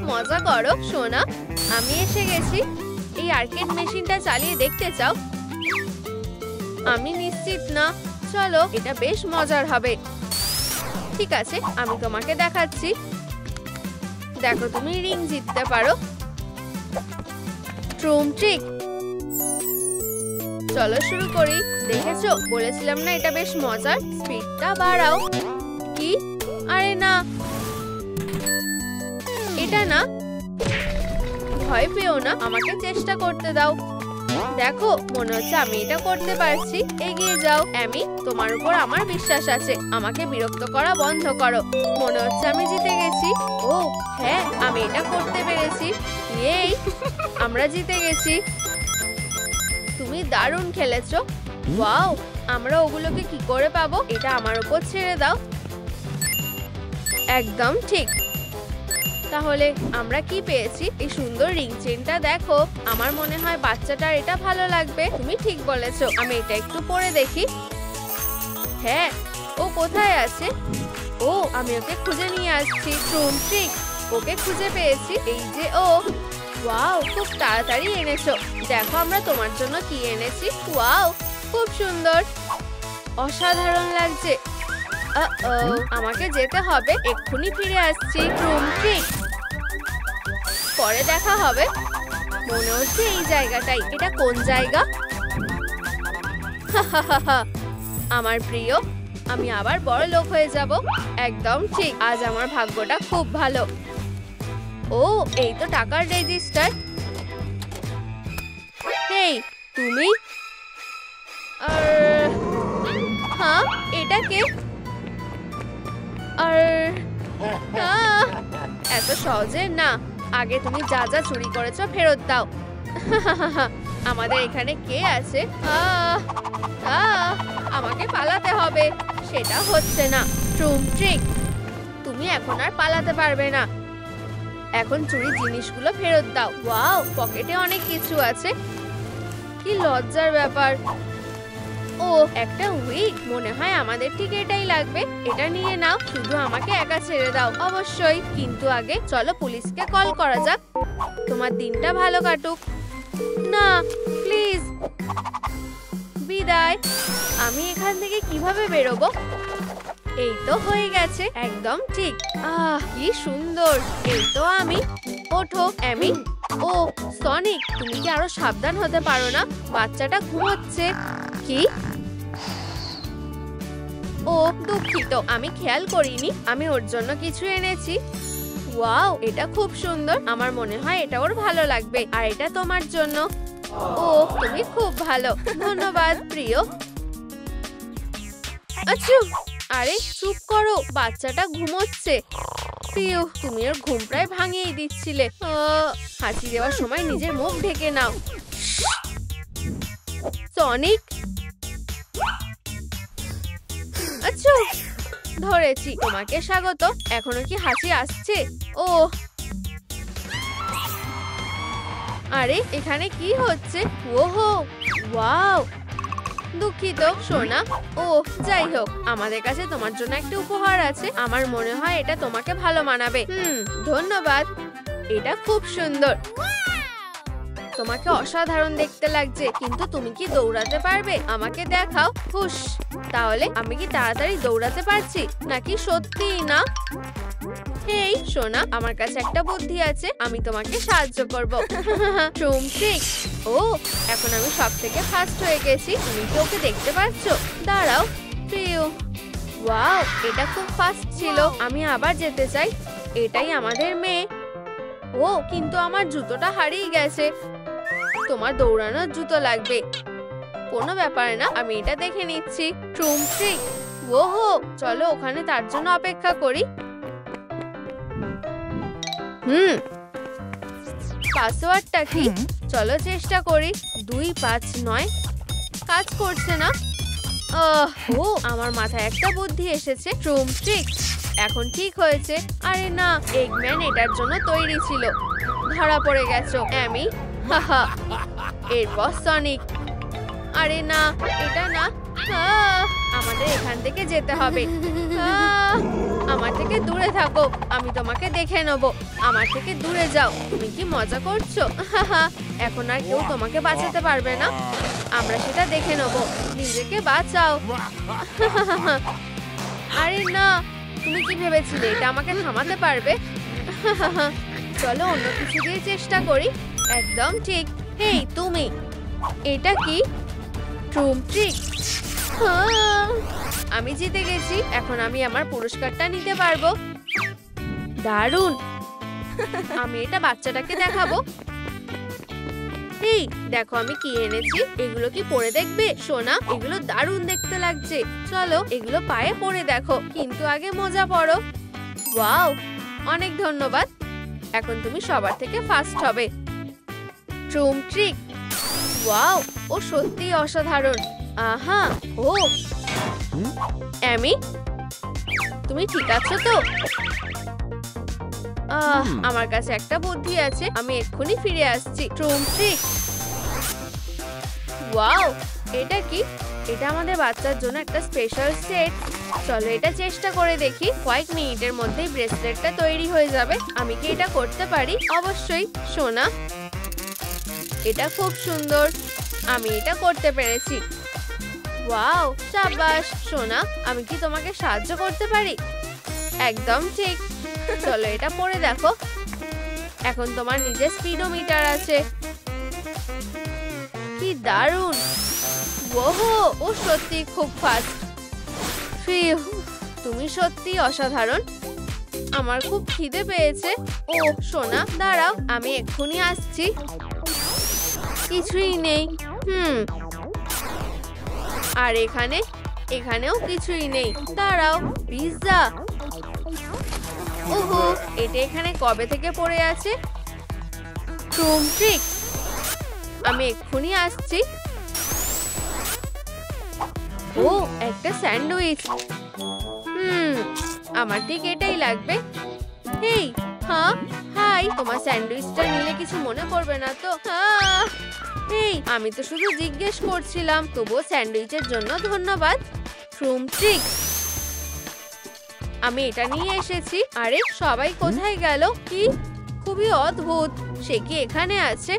মজা করো। সোনা, আমি এসে গেছি। এই আর্কেড মেশিনটা চালিয়ে দেখতে চাও? আমি নিশ্চিত না। চলো, এটা বেশ মজার হবে। ঠিক আছে, আমি তোমাকে দেখাচ্ছি। দেখো, তুমি রিং জিততে পারো। ট্রুম ট্রিক। চলো শুরু করি। দেখেছো, বলেছিলাম না এটা বেশ মজার। স্পিডটা বাড়াও। কি? আরে না, এটা না। ভয় পেও না, আমাকে চেষ্টা করতে দাও। দেখো, মনে হচ্ছে আমি এটা করতে পারছি। এগিয়ে যাও অ্যামি, তোমার উপর আমার বিশ্বাস আছে। আমাকে বিরক্ত করা বন্ধ করো। মনে হচ্ছে আমি জিতে গেছি। ও হ্যাঁ, আমি এটা করতে পেরেছি। এই, আমরা জিতে গেছি। তুমি দারুণ খেলেছো। ওয়াও, আমরা ওগুলোকে কি করে পাবো? এটা আমার উপর ছেড়ে দাও। একদম ঠিক। তাহলে আমরা কি পেয়েছি? এই সুন্দর রিং চেনটা দেখো। আমার মনে হয় বাচ্চাটার এটা ভালো লাগবে। তুমি ঠিক বলেছো, আমি এটা একটু পরে দেখি। হ্যাঁ, ও কোথায় আছে? ও, আমি ওকে খুঁজে নিয়ে আসছি। ট্রুম ট্রিক, ওকে খুঁজে পেয়েছি। এই যে ও। ওয়াও, খুব তাড়াতাড়ি এনেছো। দেখো আমরা তোমার জন্য কি এনেছি। ওয়াও, খুব সুন্দর, অসাধারণ লাগছে। আমাকে যেতে হবে, এক্ষুনি ফিরে আসছি। ট্রুম ট্রিক, পরে দেখা হবে। মনে হচ্ছে এই জায়গাটাই। এটা কোন জায়গা? আমার প্রিয়, আমি আবার বড় লোক হয়ে যাব। একদম ঠিক, আজ আমার ভাগ্যটা খুব ভালো। ও, এই তো টাকার রেজিস্টার। হেই, তুমি? হ্যাঁ, এটা কে? এত সহজে না। আগে তুমি যা যা চুরি করেছো ফেরত দাও। আমাদের এখানে কে আছে? আমাকে পালাতে হবে। সেটা হচ্ছে না। ট্রুম ট্রিক, তুমি এখন আর পালাতে পারবে না। এখন চুরি জিনিসগুলো ফেরত দাও। ওয়াও, পকেটে অনেক কিছু আছে। কি লজ্জার ব্যাপার। ও, একটা উইগ। মনে হয় আমাদের ঠিক এটাই লাগবে। এটা নিয়ে নাও। শুধু আমাকে একা ছেড়ে দাও। অবশ্যই, কিন্তু আগে চলো পুলিশকে কল করা যাক। তোমার দিনটা ভালো কাটুক। না, প্লিজ, বিদায়। আমি এখান থেকে কিভাবে বেরোবো? এই তো হয়ে গেছে। একদম ঠিক। কি সুন্দর। এই তো আমি। ওঠো অ্যামি। ও, সনিক, তুমি কি আরো সাবধান হতে পারো না? বাচ্চাটা ঘুমোচ্ছে। কি? ও, দুঃখিত, আমি খেয়াল করিনি। আমি ওর জন্য কিছু এনেছি। ওয়াও, এটা খুব সুন্দর। আমার মনে হয় এটা ওর ভালো লাগবে। আর এটা তোমার জন্য। ও, তুমি খুব ভালো। ধন্যবাদ প্রিয়। আচ্ছা, আরে চুপ করো, বাচ্চাটা ঘুমোচ্ছে। প্রিয়, তুমি ওর ঘুম প্রায় ভাঙিয়ে দিচ্ছিলে। হাসি দেওয়ার সময় নিজের মুখ ঢেকে নাও। সনিক, আচ্ছা, ধরেছি। তোমাকে স্বাগত। এখনো কি হাসি আসছে? ও, আরে এখানে কি হচ্ছে? ওহো, ওয়াও, দুঃখিত সোনা। ও, যাই হোক, আমাদের কাছে তোমার জন্য একটা উপহার আছে। আমার মনে হয় এটা তোমাকে ভালো মানাবে। ধন্যবাদ। এটা খুব সুন্দর। তোমাকে অসাধারণ দেখতে লাগছে। কিন্তু তুমি কি দৌড়াতে পারবে? আমাকে দেখাও। হুশ, তাহলে আমি কি তাড়াতাড়ি দৌড়াতে পারছি নাকি সত্যিই না? হেই সোনা, আমার কাছে একটা বুদ্ধি আছে। আমি তোমাকে সাহায্য করব। ট্রুম ট্রিক। ও, এখন আমি সব থেকে ফার্স্ট হয়ে গেছি। তুমি কি ওকে দেখতে পাচ্ছ? দাঁড়াও প্রিয়। ওয়াও, এটা খুব ফাস্ট ছিল। আমি আবার যেতে চাই। এটাই আমাদের মেয়ে। ও, কিন্তু আমার জুতোটা হারিয়ে গেছে। তোমার দৌড়ানোর জুতো লাগবে। কোনো ব্যাপার না, আমি এটা দেখে নিচ্ছি। ট্রুম ট্রিক। ওহো, চলো ওখানে তার জন্য অপেক্ষা করি। পাসওয়ার্ডটা কি? চলো চেষ্টা করি। 259। কাজ করছে না। ও, আমার মাথায় একটা বুদ্ধি এসেছে। ট্রুম ট্রিক, এখন ঠিক হয়েছে। আরে না, এগম্যান এটার জন্য তৈরি ছিল। ধরা পড়ে গেছো অ্যামি। এরপর সনিক। আরে না, এটা না। আমাদের এখান থেকে যেতে হবে। আমার থেকে দূরে থাকো। আমি তোমাকে দেখে নেবো। আমার থেকে দূরে যাও। তুমি কি মজা করছো? এখন আর কেউ তোমাকে বাঁচাতে পারবে না। আমরা সেটা দেখে নেবো। নিজেকে বাঁচাও। আরে না, তুমি কি ভেবেছিলে এটা আমাকে থামাতে পারবে? চলো অন্য কিছু দিয়ে চেষ্টা করি। একদম ঠিক। হেই তুমি, এটা কি? ট্রুম ট্রিক। আমি জিতে গেছি। এখন আমি আমার পুরস্কারটা নিতে পারবো। দারুণ। আমি এটা বাচ্চাটাকে দেখাবো। এই দেখো আমি কি এনেছি। এগুলো কি পরে দেখবে সোনা? এগুলো দারুণ দেখতে লাগছে। চলো এগুলো পায়ে পরে দেখো। কিন্তু আগে মোজা পরো। ওয়াও, অনেক ধন্যবাদ। এখন তুমি সবার থেকে ফার্স্ট হবে। ট্রুম ট্রিক। ওয়াও, ও সত্যি অসাধারণ। আহা, ও অ্যামি, তুমি ঠিক আছো তো? আমার কাছে একটা বুদ্ধি আছে, আমি এক্ষুনি ফিরে আসছি। ট্রুম ট্রিক। ওয়াও, এটা কি? এটা আমাদের বাচ্চার জন্য একটা স্পেশাল সেট। চলো এটা চেষ্টা করে দেখি। কয়েক মিনিটের মধ্যেই ব্রেসলেটটা তৈরি হয়ে যাবে। আমি কি এটা করতে পারি? অবশ্যই সোনা, এটা খুব সুন্দর। আমি এটা করতে পেরেছি। ওয়াও, শাবাশ সোনা। আমি কি তোমাকে সাহায্য করতে পারি? একদম ঠিক। চলো এটা পরে দেখো। এখন তোমার নিজের স্পিডোমিটার আছে। কি দারুণ! ওহো, ও সত্যি খুব ফাস্ট। তুমি সত্যি অসাধারণ। আমার খুব খিদে পেয়েছে। ও সোনা, দাঁড়াও, আমি এক্ষুনি আসছি। কিছুই নেই। আর এখানেও কিছুই নেই। দাঁড়াও, পিৎজা। ওহো, এটা এখানে কবে থেকে পড়ে আছে? ট্রুম ট্রিক। আমি এক্ষুনি আসছি। ও, একটা স্যান্ডউইচ। আমার ঠিক এটাই লাগবে। এই, হাই, তোমার স্যান্ডউইচটা নিলে কিছু মনে করবে না তো? এই, আমি তো শুধু জিজ্ঞেস করছিলাম। তবুও স্যান্ডউইচের জন্য ধন্যবাদ। ট্রুম ট্রিক। আমি এটা নিয়ে এসেছি। আরে সবাই কোথায় গেল? কি খুবই অদ্ভুত। সে কি এখানে আছে?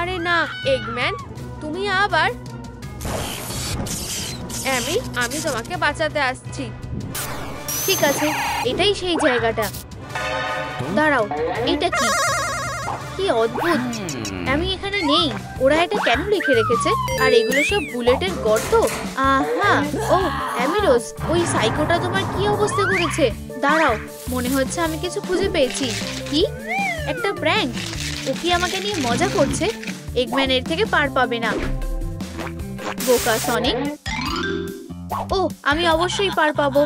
আরে না, এগম্যান, তুমি আবার? আমি তোমাকে বাঁচাতে আসছি। ঠিক আছে, এটাই সেই জায়গাটা। দাঁড়াও, এটা কি? কি অদ্ভুত। আমি এখানে নেই। ওরা এটা কেন লিখে রেখেছে? আর এগুলো সব বুলেটের গর্ত। আহা, ও অ্যামিরোজ, ওই সাইকোটা তোমার কি অবস্থা করেছে? দাঁড়াও, মনে হচ্ছে আমি কিছু খুঁজে পেয়েছি। কি? একটা প্র্যাঙ্ক? ও কি আমাকে নিয়ে মজা করছে? এগম্যান এর থেকে পার পাবে না। বোকা সনিক। ও, আমি অবশ্যই পার পাবো।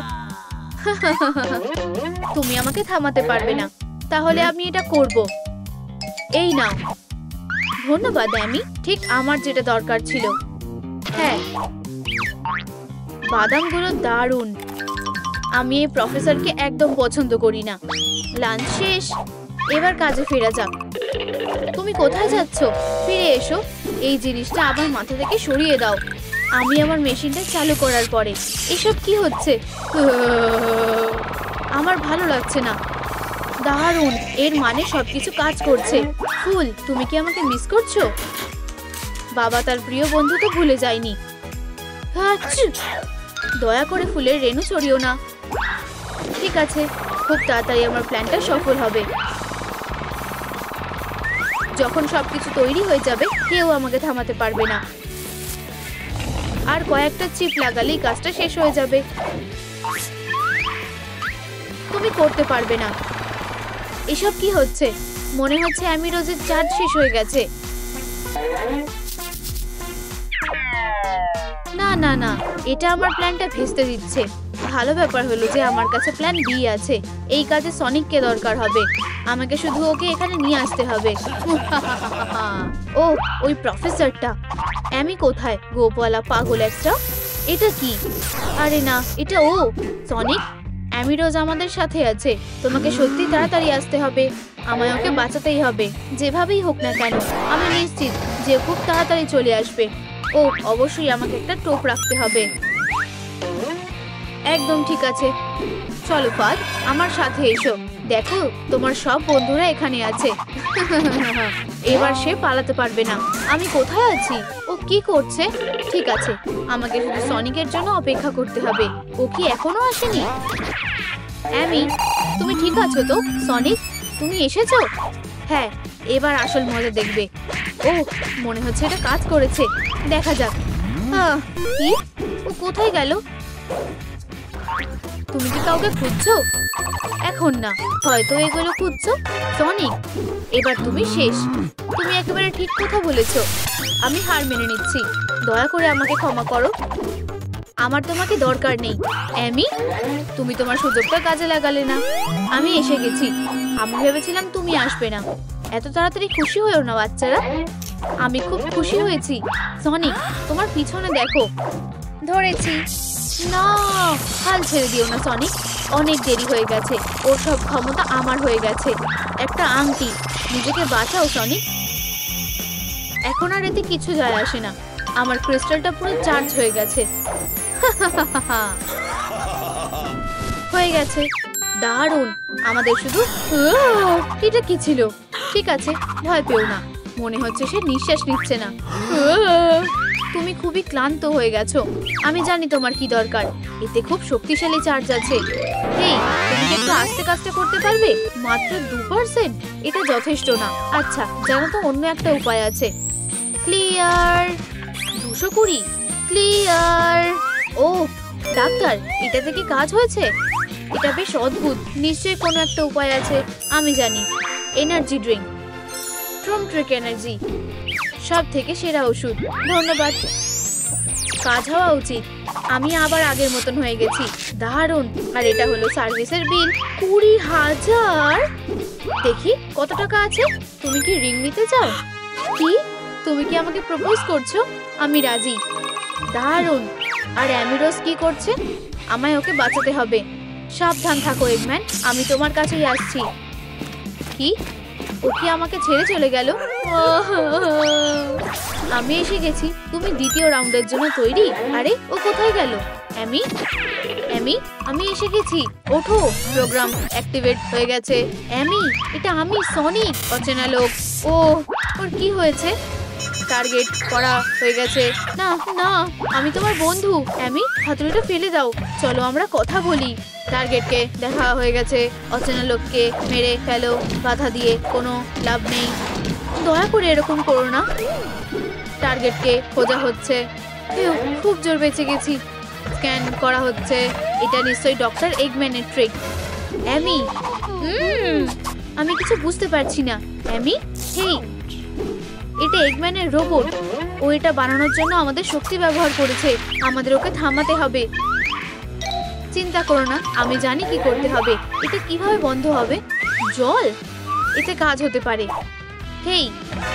তুমি আমাকে থামাতে পারবে না। তাহলে আমি এটা করব। এই নাও। ধন্যবাদ অ্যামি, ঠিক আমার যেটা দরকার ছিল। হ্যাঁ, বাদামগুলো দারুণ। আমি এই প্রফেসরকে একদম পছন্দ করি না। লাঞ্চ শেষ, এবার কাজে ফেরা যাক। তুমি কোথায় যাচ্ছ? ফিরে এসো। এই জিনিসটা আবার মাথা থেকে সরিয়ে দাও। আমি আমার মেশিনটা চালু করার পরে। এসব কি হচ্ছে? আমার ভালো লাগছে না। দারুণ, এর মানে সবকিছু কাজ করছে। ফুল, তুমি কি আমাকে মিস করছো? বাবা তার প্রিয় বন্ধু তো ভুলে যায়নি। দয়া করে ফুলের রেণু ছড়িও না। ঠিক আছে, খুব তাড়াতাড়ি আমার প্ল্যানটা সফল হবে। যখন সবকিছু তৈরি হয়ে যাবে, কেউ আমাকে থামাতে পারবে না। আর কয়েকটা চিপ লাগালেই কাজটা শেষ হয়ে যাবে। তুমি করতে পারবে না। এসব কি হচ্ছে? মনে হচ্ছে অ্যামিরোজের চার্জ শেষ হয়ে গেছে। না না না, এটা আমার প্ল্যানটা ভেস্তে দিচ্ছে। ভালো ব্যাপার হলো যে আমার কাছে প্ল্যান বি আছে। এই কাজে সনিককে দরকার হবে। আমাকে শুধু ওকে এখানে নিয়ে আসতে হবে। ও, ওই প্রফেসরটা। অ্যামি কোথায়? গোপওয়ালা পাগল একটা। এটা কি? আরে না, এটা ও। সনিক, অ্যামিরোজ আমাদের সাথে আছে। তোমাকে সত্যি তাড়াতাড়ি আসতে হবে। আমায় ওকে বাঁচাতেই হবে, যেভাবেই হোক না কেন। আমি নিশ্চিত যে খুব তাড়াতাড়ি চলে আসবে। ও, অবশ্যই আমাকে একটা টোপ রাখতে হবে। একদম ঠিক আছে। চলো ফাদ, আমার সাথে এসো। দেখো, তোমার সব বন্ধুরা এখানে আছে। এবার সে পালাতে পারবে না। আমি কোথায় আছি? ও কি করছে? ঠিক আছে, আমাকে শুধু সনিকের জন্য অপেক্ষা করতে হবে। ও কি এখনো আসেনি? অ্যামি, তুমি ঠিক আছো তো? সনিক, তুমি এসেছো? হ্যাঁ, এবার আসল মজা দেখবে। ও, মনে হচ্ছে এটা কাজ করেছে। দেখা যাক। কি? ও কোথায় গেল? তুমি কি কাউকে খুঁজছো? এখন না, হয়তো এগুলো খুঁজছো। সনিক, এবার তুমি শেষ। তুমি একেবারে ঠিক কথা বলেছো। আমি হার মেনে নিচ্ছি। দয়া করে আমাকে ক্ষমা করো। আমার তোমাকে দরকার নেই। অ্যামি, তুমি তোমার সুযোগটা কাজে লাগালে না। আমি এসে গেছি। আমি ভেবেছিলাম তুমি আসবে না। এত তাড়াতাড়ি খুশি হয়েও না বাচ্চারা। আমি খুব খুশি হয়েছি। সনিক, তোমার পিছনে দেখো। ধরেছি। না, হাল ছেড়ে দিও না সনিক। অনেক দেরি হয়ে গেছে। ওর সব ক্ষমতা আমার হয়ে গেছে। একটা আংটি, নিজেকে বাঁচাও সনিক। এখন আর এতে কিছু যায় আসে না। আমার ক্রিস্টালটা পুরো চার্জ হয়ে গেছে। হয়ে গেছে, দারুণ। আমাদের শুধু এটা কি ছিল? ঠিক আছে, ভয় পেও না। মনে হচ্ছে সে নিঃশ্বাস নিচ্ছে না। তুমি খুবই ক্লান্ত হয়ে গেছো। আমি জানি তোমার কি দরকার। এতে খুব শক্তিশালী চার্জ আছে। এই, তুমি কি একটু আস্তে কাস্তে করতে পারবে? মাত্র 2%? এটা যথেষ্ট না। আচ্ছা, জানো তো অন্য একটা উপায় আছে। ক্লিয়ার। 220। ক্লিয়ার। ও ডাক্তার, এটা থেকে কাজ হয়েছে? এটা বেশ অদ্ভুত। নিশ্চয়ই কোনো একটা উপায় আছে। আমি জানি, এনার্জি ড্রিঙ্ক, ট্রুম ট্রিক এনার্জি, সব থেকে সেরা ওষুধ। ধন্যবাদ, কাজ হওয়া উচিত। আমি আবার আগের মতন হয়ে গেছি। দারুণ। আর এটা হলো সার্ভিসের বিল, 20,000। দেখি কত টাকা আছে। তুমি কি রিং নিতে চাও? কি, তুমি কি আমাকে প্রপোজ করছো? আমি রাজি। দারুণ। আর অ্যামিরোস কি করছে? আমায় ওকে বাঁচাতে হবে। সাবধান থাকো এগম্যান, আমি তোমার কাছেই আসছি। কি, ও কি আমাকে ছেড়ে চলে গেল? আমি এসে গেছি। তুমি দ্বিতীয় রাউন্ডের জন্য তৈরি? আরে, ও কোথায় গেল? অ্যামি, অ্যামি, আমি এসে গেছি। ওঠো, প্রোগ্রাম অ্যাক্টিভেট হয়ে গেছে। অ্যামি, এটা আমি, সনিক। অচেনা লোক। ও, ওর কি হয়েছে? টার্গেট করা হয়ে গেছে। না না, আমি তোমার বন্ধু। অ্যামি, হাতুড়িটা ফেলে দাও। চলো আমরা কথা বলি। টার্গেটকে দেখা হয়ে গেছে। অচেনা লোককে মেরে ফেলো। বাধা দিয়ে কোনো লাভ নেই। দয়া করে এরকম করো না। টার্গেটকে খোঁজা হচ্ছে। খুব জোর বেঁচে গেছি। স্ক্যান করা হচ্ছে। এটা নিশ্চয়ই ডক্টর এগম্যানের ট্রিক। অ্যামি, আমি কিছু বুঝতে পারছি না। অ্যামি, হেই, এটা এগম্যানের রোবট। ও এটা বানানোর জন্য আমাদের শক্তি ব্যবহার করেছে। আমাদের ওকে থামাতে হবে। চিন্তা করো না, আমি জানি কি করতে হবে। এটা কিভাবে বন্ধ হবে? জল, এতে কাজ হতে পারে। হেই,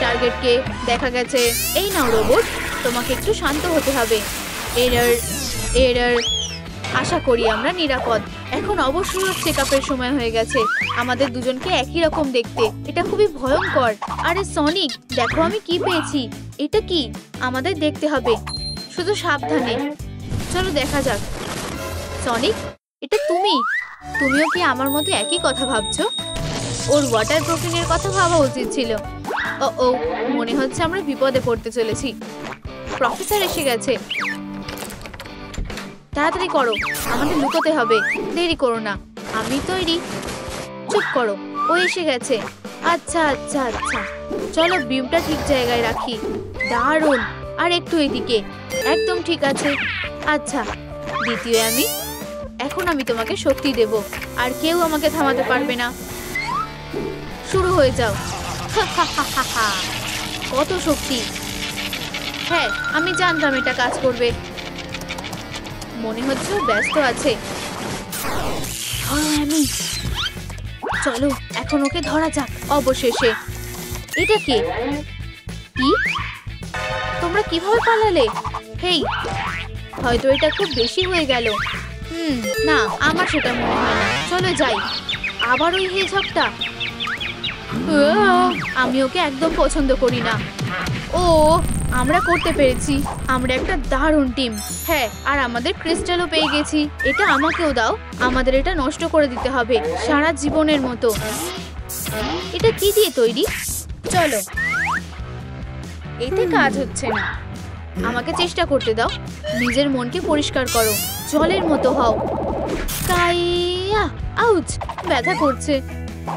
টার্গেটকে দেখা গেছে। এই নাও রোবট, তোমাকে একটু শান্ত হতে হবে। Error, error. আশা করি আমরা নিরাপদ। এখন অবশ্যই চেকআপের সময় হয়ে গেছে। আমাদের দুজনকে একই রকম দেখতে। এটা খুবই ভয়ঙ্কর। আরে সনিক, দেখো আমি কি পেয়েছি। এটা কি? আমাদের দেখতে হবে। শুধু সাবধানে। চলো দেখা যাক। সনিক, এটা তুমি? তুমিও কি আমার মতো একই কথা ভাবছো? ওর ওয়াটার প্রুফিংয়ের কথা ভাবা উচিত ছিল। ও, মনে হচ্ছে আমরা বিপদে পড়তে চলেছি। প্রফেসর এসে গেছে। তাড়াতাড়ি করো, আমাদের লুকোতে হবে। দেরি করো না। আমি তৈরি। চুপ করো, ও এসে গেছে। আচ্ছা আচ্ছা আচ্ছা, চলো বিমটা ঠিক জায়গায় রাখি। দারুণ। আর একটু এদিকে। একদম ঠিক আছে। আচ্ছা, দ্বিতীয় আমি। এখন আমি তোমাকে শক্তি দেব। আর কেউ আমাকে থামাতে পারবে না। শুরু হয়ে যাও। কত শক্তি! হ্যাঁ, আমি জানতাম এটা কাজ করবে। মনে হচ্ছে ও ব্যস্ত আছে। আমি, চলো এখন ওকে ধরা যাক। অবশেষে। এটা কে? কি? তোমরা কিভাবে পালালে? হেই, হয়তো এটা খুব বেশি হয়ে গেল। না, আমার সেটা মনে হয় না। চলো যাই। আবার ওই হেজহগটা। আমি ওকে একদম পছন্দ করি না। ও, আমরা করতে পেরেছি। আমরা একটা দারুণ টিম। হ্যাঁ, আর আমাদের ক্রিস্টালও পেয়ে গেছি। এটা আমাকেও দাও। আমাদের এটা নষ্ট করে দিতে হবে সারা জীবনের মতো। এটা কি দিয়ে তৈরি? চলো। এতে কাজ হচ্ছে না। আমাকে চেষ্টা করতে দাও। নিজের মনকে পরিষ্কার করো। জলের মতো হও। কাইয়া, আউচ, ব্যথা করছে।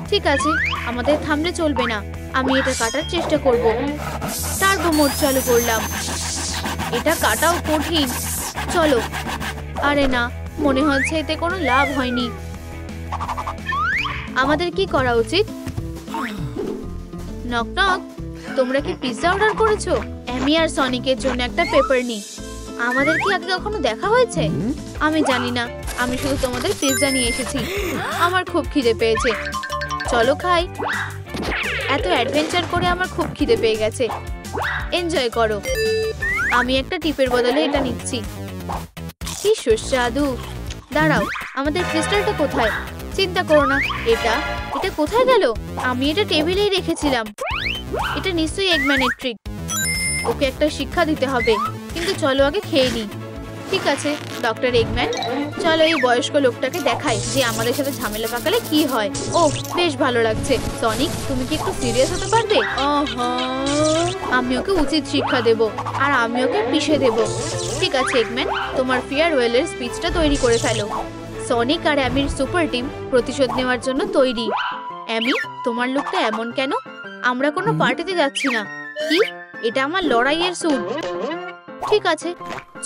ঠিক আছে, আমাদের থামলে চলবে না। আমি এটা কাটার চেষ্টা করব। টার্বো মোড চালু করলাম। এটা কাটাও কঠিন। চলো। আরে না, মনে হচ্ছে এতে কোনো লাভ হয়নি। আমাদের কি করা উচিত? নক নক, তোমরা কি পিৎজা অর্ডার করেছো? অ্যামি আর সনিকের জন্য একটা পেপারনি। আমাদের কি আগে কখনো দেখা হয়েছে? আমি জানি না। আমি শুধু তোমাদের পিৎজা নিয়ে এসেছি। আমার খুব খিদে পেয়েছে। চলো খাই। এত অ্যাডভেঞ্চার করে আমার খুব খিদে পেয়ে গেছে। এনজয় করো। আমি একটা টিপের বদলে এটা নিচ্ছি। কি সুস্বাদু। দাঁড়াও, আমাদের ক্রিস্টালটা কোথায়? চিন্তা করো না। এটা এটা কোথায় গেল? আমি এটা টেবিলেই রেখেছিলাম। এটা নিশ্চয়ই এগম্যানের ট্রিক। ওকে একটা শিক্ষা দিতে হবে, কিন্তু চলো আগে খেয়ে নিই। ঠিক আছে ডক্টর এগম্যান, চলো এই বয়স্ক লোকটাকে দেখাই যে আমাদের সাথে ঝামেলা পাকালে কি হয়। ও বেশ ভালো লাগছে। সনিক, তুমি কি একটু সিরিয়াস হতে পারবে? আমি ওকে উচিত শিক্ষা দেব, আর আমি ওকে পিষে দেব। ঠিক আছে এগম্যান, তোমার ফেয়ারওয়েলের স্পিচটা তৈরি করে ফেলো। সনিক আর অ্যামির সুপার টিম প্রতিশোধ নেওয়ার জন্য তৈরি। অ্যামি, তোমার লুকটা এমন কেন? আমরা কোনো পার্টিতে যাচ্ছি না। কি? এটা আমার লড়াইয়ের স্যুট। ঠিক আছে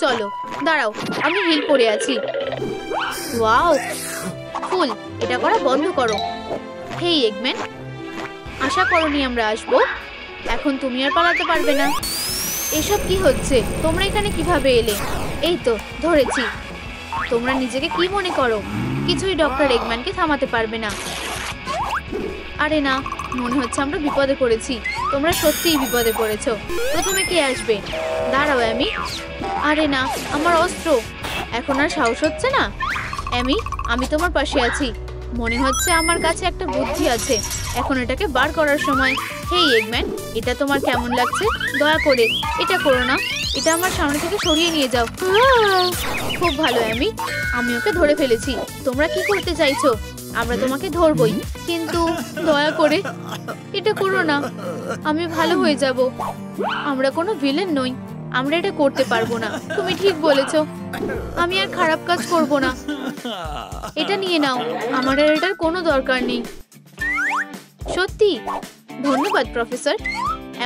চলো। দাঁড়াও, আমি হিল পরে আছি। ওয়াও, ফুল, এটা করা বন্ধ করো। হেই এগম্যান, আশা করনি আমরা আসবো। এখন তুমি আর পালাতে পারবে না। এসব কি হচ্ছে? তোমরা এখানে কিভাবে এলে? এই তো ধরেছি। তোমরা নিজেকে কি মনে করো? কিছুই ডক্টর এগম্যানকে থামাতে পারবে না। আরে না, মনে হচ্ছে আমরা বিপদে পড়েছি। তোমরা সত্যিই বিপদে পড়েছো। প্রথমে কে আসবে? দাঁড়াও অ্যামি। আরে না, আমার অস্ত্র। এখন আর সাহস হচ্ছে না। অ্যামি, আমি তোমার পাশে আছি। মনে হচ্ছে আমার কাছে একটা বুদ্ধি আছে। এখন এটাকে বার করার সময়। হেই এগম্যান, এটা তোমার কেমন লাগছে? দয়া করে এটা করো না। এটা আমার সামনে থেকে সরিয়ে নিয়ে যাও। খুব ভালো অ্যামি, আমি ওকে ধরে ফেলেছি। তোমরা কি করতে চাইছো? আমরা তোমাকে ধরবই, কিন্তু দয়া করে এটা করো না। আমি ভালো হয়ে যাব। আমরা কোনো ভিলেন নই। আমরা এটা করতে পারবো না। তুমি ঠিক বলেছো। আমি আর খারাপ কাজ করব না। এটা নিয়ে নাও। আমার আর এটার কোনো দরকার নেই। সত্যি ধন্যবাদ প্রফেসর।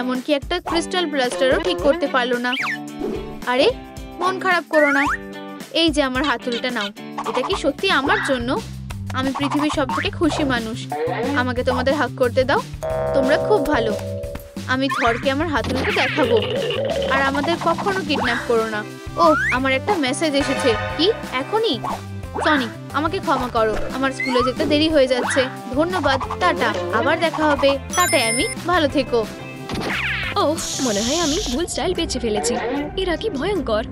এমনকি একটা ক্রিস্টাল ব্লাস্টারও ঠিক করতে পারলো না। আরে মন খারাপ করো না। এই যে আমার হাতুড়িটা নাও। এটা কি সত্যি আমার জন্য? আমি পৃথিবীর সবথেকে খুশি মানুষ। আমাকে তোমাদের হাক করতে দাও। তোমরা খুব ভালো। আমি থরকে আমার হাতুড়িটা দেখাবো। আর আমাদের কখনো কিডন্যাপ করো না। ও, আমার একটা মেসেজ এসেছে। কি এখনই? সনিক, আমাকে ক্ষমা করো। আমার স্কুলে যেতে দেরি হয়ে যাচ্ছে। ধন্যবাদ, টাটা। আবার দেখা হবে। টাটা অ্যামি, ভালো থেকো। ও, মনে হয় আমি ভুল স্টাইল বেছে ফেলেছি। এরা কি ভয়ঙ্কর।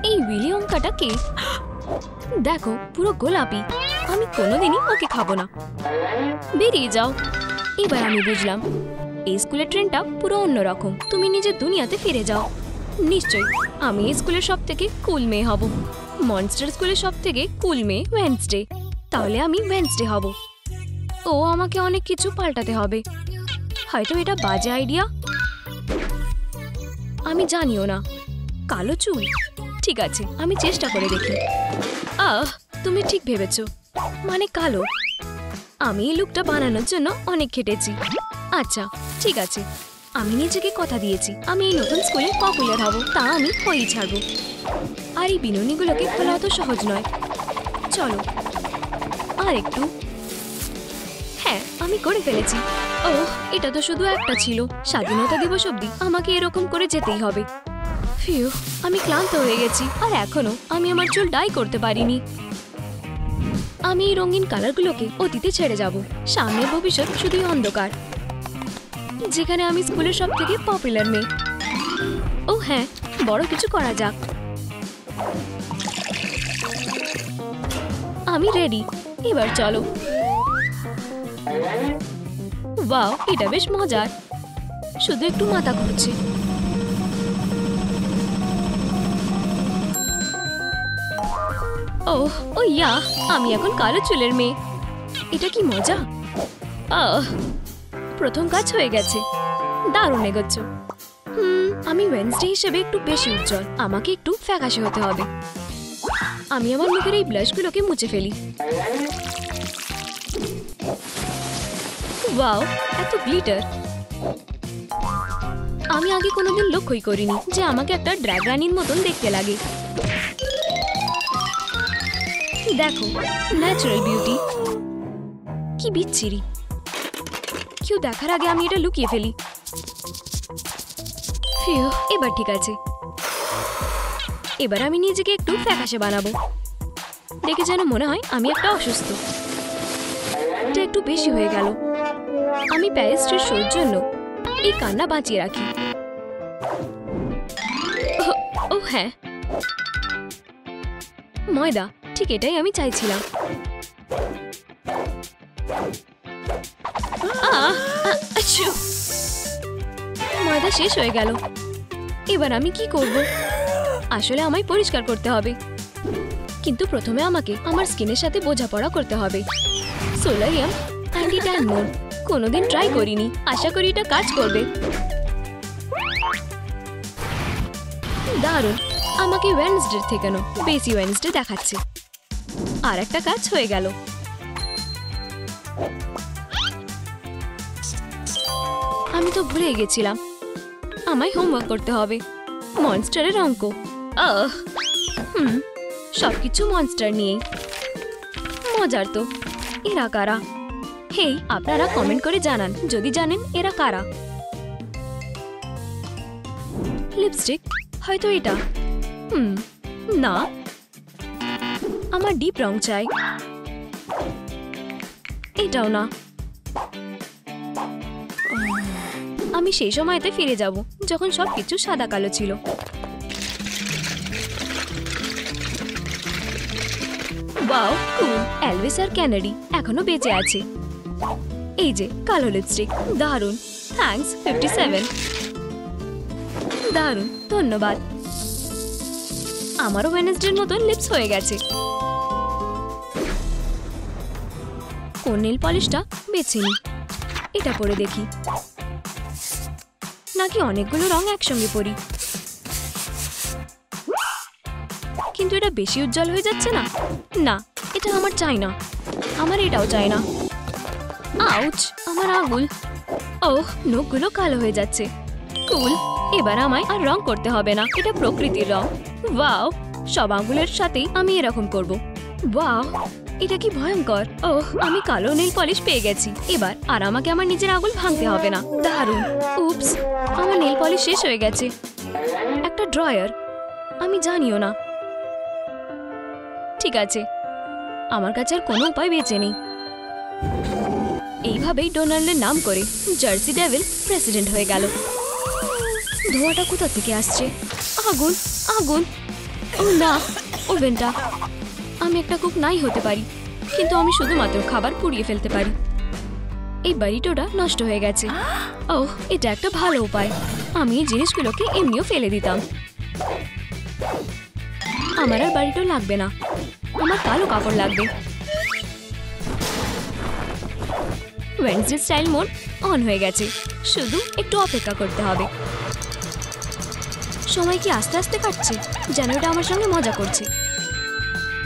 এই উইলি অঙ্কাটা কে? দেখো, পুরো গোলাপি। আমি কোনোদিনই ওকে খাবো না। বেরিয়ে যাও। এবার আমি বুঝলাম এই স্কুলের ট্রেনটা পুরো অন্যরকম। তুমি নিজের দুনিয়াতে ফিরে যাও। নিশ্চয়ই আমি এই স্কুলের সব থেকে কুল মেয়ে হব। মনস্টার স্কুলের সব থেকে কুল মেয়ে ওয়েডনেসডে। তাহলে আমি ওয়েডনেসডে হব। ও, আমাকে অনেক কিছু পাল্টাতে হবে। হয়তো এটা বাজে আইডিয়া, আমি জানিও না। কালো চুল, ঠিক আছে, আমি চেষ্টা করে দেখি। তুমি ঠিক ভেবেছো, মানে কালো। আমি এই লুকটা বানানোর জন্য অনেক খেটেছি। আচ্ছা ঠিক আছে, আমি নিজেকে কথা দিয়েছি আমি এই নতুন স্কুলে পপুলার হব। তা আমি হয়েই ছাড়বো। আর এই বিনুনিগুলোকে খোলা অত সহজ নয়। চলো আর একটু। হ্যাঁ, আমি করে ফেলেছি। ও, এটা তো শুধু একটা ছিল। স্বাধীনতা দিবস অবধি আমাকে এরকম করে যেতেই হবে। ফিউ, আমি ক্লান্ত হয়ে গেছি। আর এখনো আমি আমার চুল ডাই করতে পারিনি। আমি এই রঙিন কালারগুলোকে অতীতে ছেড়ে যাব। সামনের ভবিষ্যৎ শুধুই অন্ধকার, যেখানে আমি স্কুলের সব থেকে পপুলার মেয়ে। ও হ্যাঁ, বড় কিছু করা যাক। আমি রেডি। এবার চলো। ওয়াও, এটা বেশ মজার। শুধু একটু মাথা ঘুরছে। ওহ, ও ইয়া, আমি এখন কালো চুলের মেয়ে। এটা কি মজা। প্রথম কাজ হয়ে গেছে। দারুণ এগোচ্ছ। আমি ওয়েডনেসডে হিসেবে একটু বেশি উজ্জ্বল। আমাকে একটু ফ্যাকাশে হতে হবে। আমি আমার মুখের এই ব্লাশগুলোকে মুছে ফেলি। ওয়াও, এত গ্লিটার। আমি আগে কোনোদিন লক্ষ্যই করিনি যে আমাকে একটা ড্র্যাগ রানীর মতন দেখতে লাগে। দেখো, ন্যাচারাল বিউটি। কি বিচ্ছিরি। কেউ দেখার আগে আমি এটা লুকিয়ে ফেলি। ফিউ, এবার ঠিক আছে। এবার আমি নিজেকে একটু ফ্যাকাশে বানাবো। দেখে যেন মনে হয় আমি একটা অসুস্থ। এটা একটু বেশি হয়ে গেল। আমি প্যারিস্টের শোর জন্য এই কান্না বাঁচিয়ে রাখি। ও হ্যাঁ, ময়দা ঠিক এটাই আমি চাইছিলাম। আচ্ছা, ময়দা শেষ হয়ে গেল। এবার আমি কি করব? আসলে আমায় পরিষ্কার করতে হবে, কিন্তু প্রথমে আমাকে আমার স্কিনের সাথে বোঝাপড়া করতে হবে। সোলারিয়াম অ্যান্টি ট্যান মোড কোনোদিন ট্রাই করিনি, আশা করি এটা কাজ করবে। দারুণ, আমাকে ওয়েডনেসডে থেকে বেশি ওয়েডনেসডে দেখাচ্ছে। আর একটা কাজ হয়ে গেল। আমি তো ভুলে গেছিলাম, আমায় হোমওয়ার্ক করতে হবে। মনস্টারের অঙ্ক। সবকিছু মনস্টার নিয়েই। মজার তো। এরা কারা? হেই, আপনারা কমেন্ট করে জানান যদি জানেন এরা কারা। লিপস্টিক, হয়তো এটা। না, আমার ডিপ রং চাই। এটাও না। আমি সেই সময়তে ফিরে যাব যখন সবকিছু সাদা কালো ছিল। ওয়াও, কুল। এলভিস আর ক্যানারি এখনো বেঁচে আছে। এই যে কালো লিপস্টিক, দারুণ। থ্যাঙ্কস 57। দারুণ, ধন্যবাদ। আমারও ওয়েডনেসডের মতো লিপস হয়ে গেছে। কোন নেল পলিশটা বেছে নিই? এটা পরে দেখি, নাকি অনেকগুলো রং একসঙ্গে পরি। কিন্তু এটা বেশি উজ্জ্বল হয়ে যাচ্ছে না। না, এটা আমার চাই না। আমার এটাও চাই না। আউচ, আমার আঙুল। ওহ, নখগুলো কালো হয়ে যাচ্ছে। কুল, এবার আমায় আর রং করতে হবে না, এটা প্রকৃতির রং। ওয়াও, সব আঙুলের সাথেই আমি এরকম করব। ওয়াও, এটা কি ভয়ঙ্কর। ওহ, আমি কালো নেল পলিশ পেয়ে গেছি এবার, আর আমাকে আমার নিজের আঙুল ভাঙতে হবে না। দারুণ। উপস, আমার নেল পলিশ শেষ হয়ে গেছে। একটা ড্রয়ার, আমি জানিও না। ঠিক আছে, আমার কাছে আর কোনো উপায় বেঁচে নেই। এইভাবেই ডোনাল্ডের নাম করে জার্সি ডেভিল প্রেসিডেন্ট হয়ে গেল। ধোঁয়াটা কোথা থেকে আসছে? আগুন, আগুন। ও না, ওভেনটা। আমি একটা কুক নাই হতে পারি, কিন্তু আমি শুধুমাত্র খাবার পুড়িয়ে ফেলতে পারি। এই বাড়িটোটা নষ্ট হয়ে গেছে। ওহ, এটা একটা ভালো উপায়। আমি এই জিনিসগুলোকে এমনিও ফেলে দিতাম। আমার আর বাড়িটা লাগবে না, আমার কালো কাপড় লাগবে। ওয়েডনেসডে স্টাইল মোড অন হয়ে গেছে, শুধু একটু অপেক্ষা করতে হবে। সময় কি আস্তে আস্তে কাটছে, যেন এটা আমার সঙ্গে মজা করছে।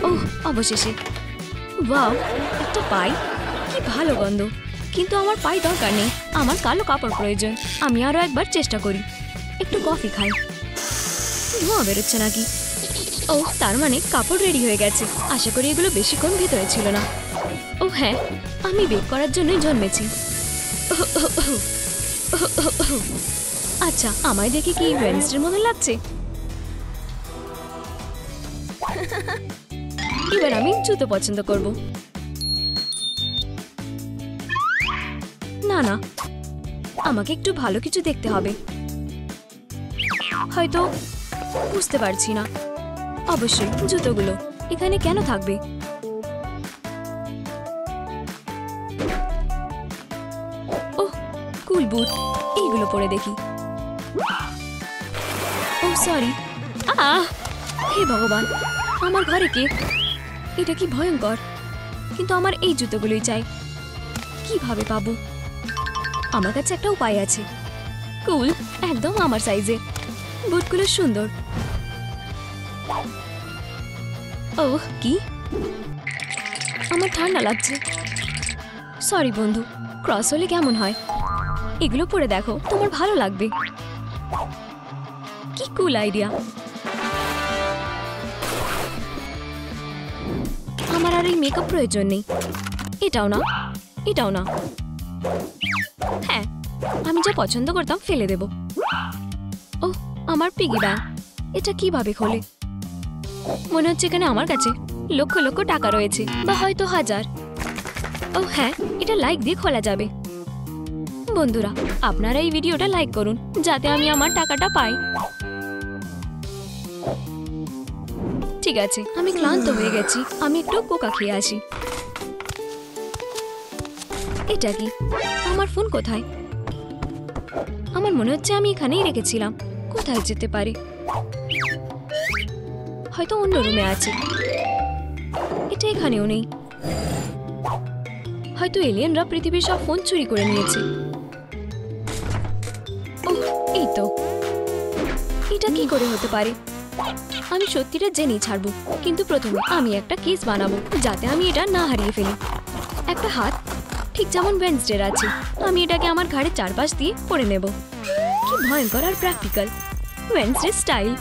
ওহ, অবশেষে। ওয়াও, একটা পাই, কি ভালো গন্ধ। কিন্তু আমার পাই দরকার নেই, আমার কালো কাপড় প্রয়োজন। আমি আরো একবার চেষ্টা করি। একটু কফি খাই। ধোঁয়া বেরোচ্ছে নাকি? ওহ, তার মানে কাপড় রেডি হয়ে গেছে। আশা করি এগুলো বেশিক্ষণ ভেতরে ছিল না। ও হ্যাঁ, আমি বেক করার জন্যই জন্মেছি। আচ্ছা, আমায় দেখে কি ওয়েডনেসডের মতো লাগছে? এবার আমি জুতো পছন্দ করব। না না, আমাকে একটু ভালো কিছু দেখতে হবে। হয়তো বুঝতে পারছি না। অবশ্যই জুতোগুলো এখানে কেন থাকবে? ওহ, কুল বুট, এইগুলো পরে দেখি। ও সরি। হে ভগবান, আমার ঘরে কে? এটা কি ভয়ঙ্কর। কিন্তু আমার এই জুতোগুলোই চাই। কিভাবে পাবো? আমার কাছে একটা উপায় আছে। কুল, একদম আমার সাইজে। বুটগুলো সুন্দর। ওহ, কি? আমার ঠান্ডা লাগছে। সরি বন্ধু, ক্রস হলে কেমন হয়? এগুলো পরে দেখো, তোমার ভালো লাগবে। কি কুল আইডিয়া। আমার আর এই মেকআপ প্রয়োজন নেই। এটাও না, এটাও না। হ্যাঁ, আমি যা পছন্দ করতাম ফেলে দেব। ও, আমার পিগি ব্যাংক। এটা কিভাবে খোলে? মনে হচ্ছে এখানে আমার কাছে লক্ষ লক্ষ টাকা রয়েছে, বা হয়তো হাজার। ও হ্যাঁ, এটা লাইক দিয়ে খোলা যাবে। বন্ধুরা, আপনারা এই ভিডিওটা লাইক করুন যাতে আমি আমার টাকাটা পাই। ঠিক আছে, আমি ক্লান্ত হয়ে গেছি, আমি একটু কোকা খেয়ে আসি। এটা কি? আমার ফোন কোথায়? আমার মনে হচ্ছে আমি এখানেই রেখেছিলাম। কোথায় যেতে পারে? হয়তো অন্য রুমে আছে। এটা এখানেও নেই। হয়তো এলিয়েনরা পৃথিবীর সব ফোন চুরি করে নিয়েছে। ওহ, এই তো। এটা কি করে হতে পারে? আমি সত্যিটা জেনেই ছাড়বো, কিন্তু প্রথমে আমি একটা কেস বানাবো যাতে আমি এটা না হারিয়ে ফেলি। একটা হাত, ঠিক যেমন ওয়েডনেসডের আছে। আমি এটাকে আমার ঘাড়ের চারপাশ দিয়ে পরে নেব। কি ভয়ঙ্কর আর প্র্যাকটিক্যাল, ওয়েডনেসডে স্টাইল।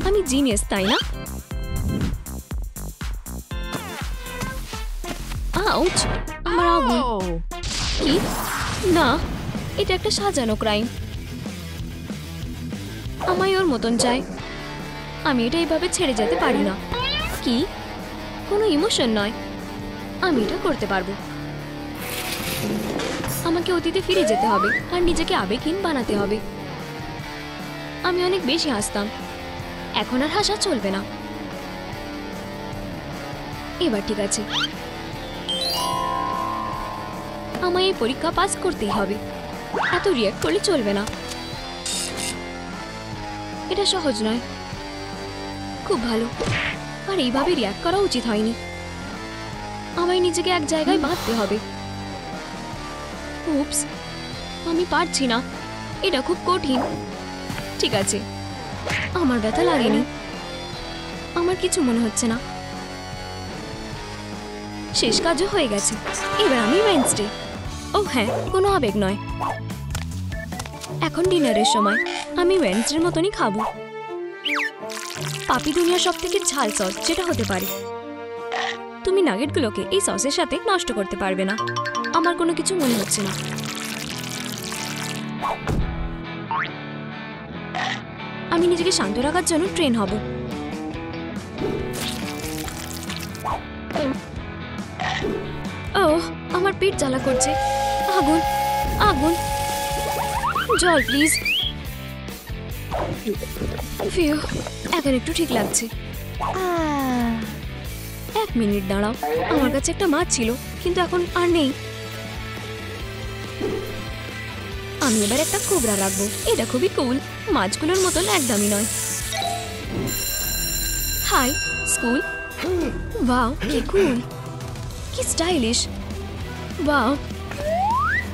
আমি জিনিয়াস, তাই না? আউচ! আমার আগুন। কি? না, এটা একটা সাজানো ক্রাইম। আমায় ওর মতন চাই। আমি এটা এইভাবে ছেড়ে যেতে পারি না। কি? কোনো ইমোশন নয়। আমি এটা করতে পারবো। আমাকে অতীতে ফিরে যেতে হবে আর নিজেকে আবেগহীন বানাতে হবে। আমি অনেক বেশি হাসতাম, এখন আর হাসা চলবে না। এবার ঠিক আছে, আমায় এই পরীক্ষা পাস করতেই হবে। এত রিয়াক্ট করলে চলবে না। এটা সহজ নয়। খুব ভালো, আর এইভাবে রিয়াক্ট করা উচিত হয়নি। আমায় নিজেকে এক জায়গায় বাঁধতে হবে। উপস, আমি পারছি না। এটা খুব কঠিন। ঠিক আছে, আমার ব্যথা লাগেনি। আমার কিছু মনে হচ্ছে না। শেষ কাজও হয়ে গেছে। এবার আমি ওয়েডনেসডে। ও হ্যাঁ, কোনো আবেগ নয়। এখন ডিনারের সময়। আমি ওয়েডনেসডের মতনই খাবো। পাপি দুনিয়ার সব থেকে ঝাল সস যেটা হতে পারে। তুমি নাগেটগুলোকে এই সসের সাথে নষ্ট করতে পারবে না। আমার কোনো কিছু মনে হচ্ছে না। আমি নিজেকে শান্ত রাখার জন্য ট্রেন হব। ওহ, আমার পেট জ্বালা করছে। আগুন, আগুন! জল প্লিজ। ফিউ, এখন একটু ঠিক লাগছে। 1 মিনিট দাঁড়াও, আমার কাছে একটা মাছ ছিল, কিন্তু এখন আর নেই। আমি এবার একটা কোবরা রাখবো। এটা খুবই কুল, মাছগুলোর মতন একদমই নয়। High school. ওয়াও, কি কুল, কি স্টাইলিশ। ওয়াও,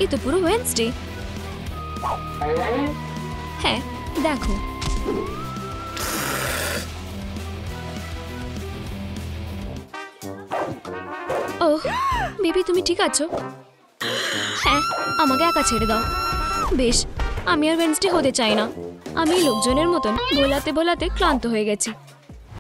এ তো পুরো ওয়েডনেসডে। হ্যাঁ, দেখো। ওহ বেবি, তুমি ঠিক আছো? হ্যাঁ, আমাকে একা ছেড়ে দাও। বেশ, আমি আর ওয়েডনেসডে হতে চাই না। আমি লোকজনের মতন বোলাতে বোলাতে ক্লান্ত হয়ে গেছি।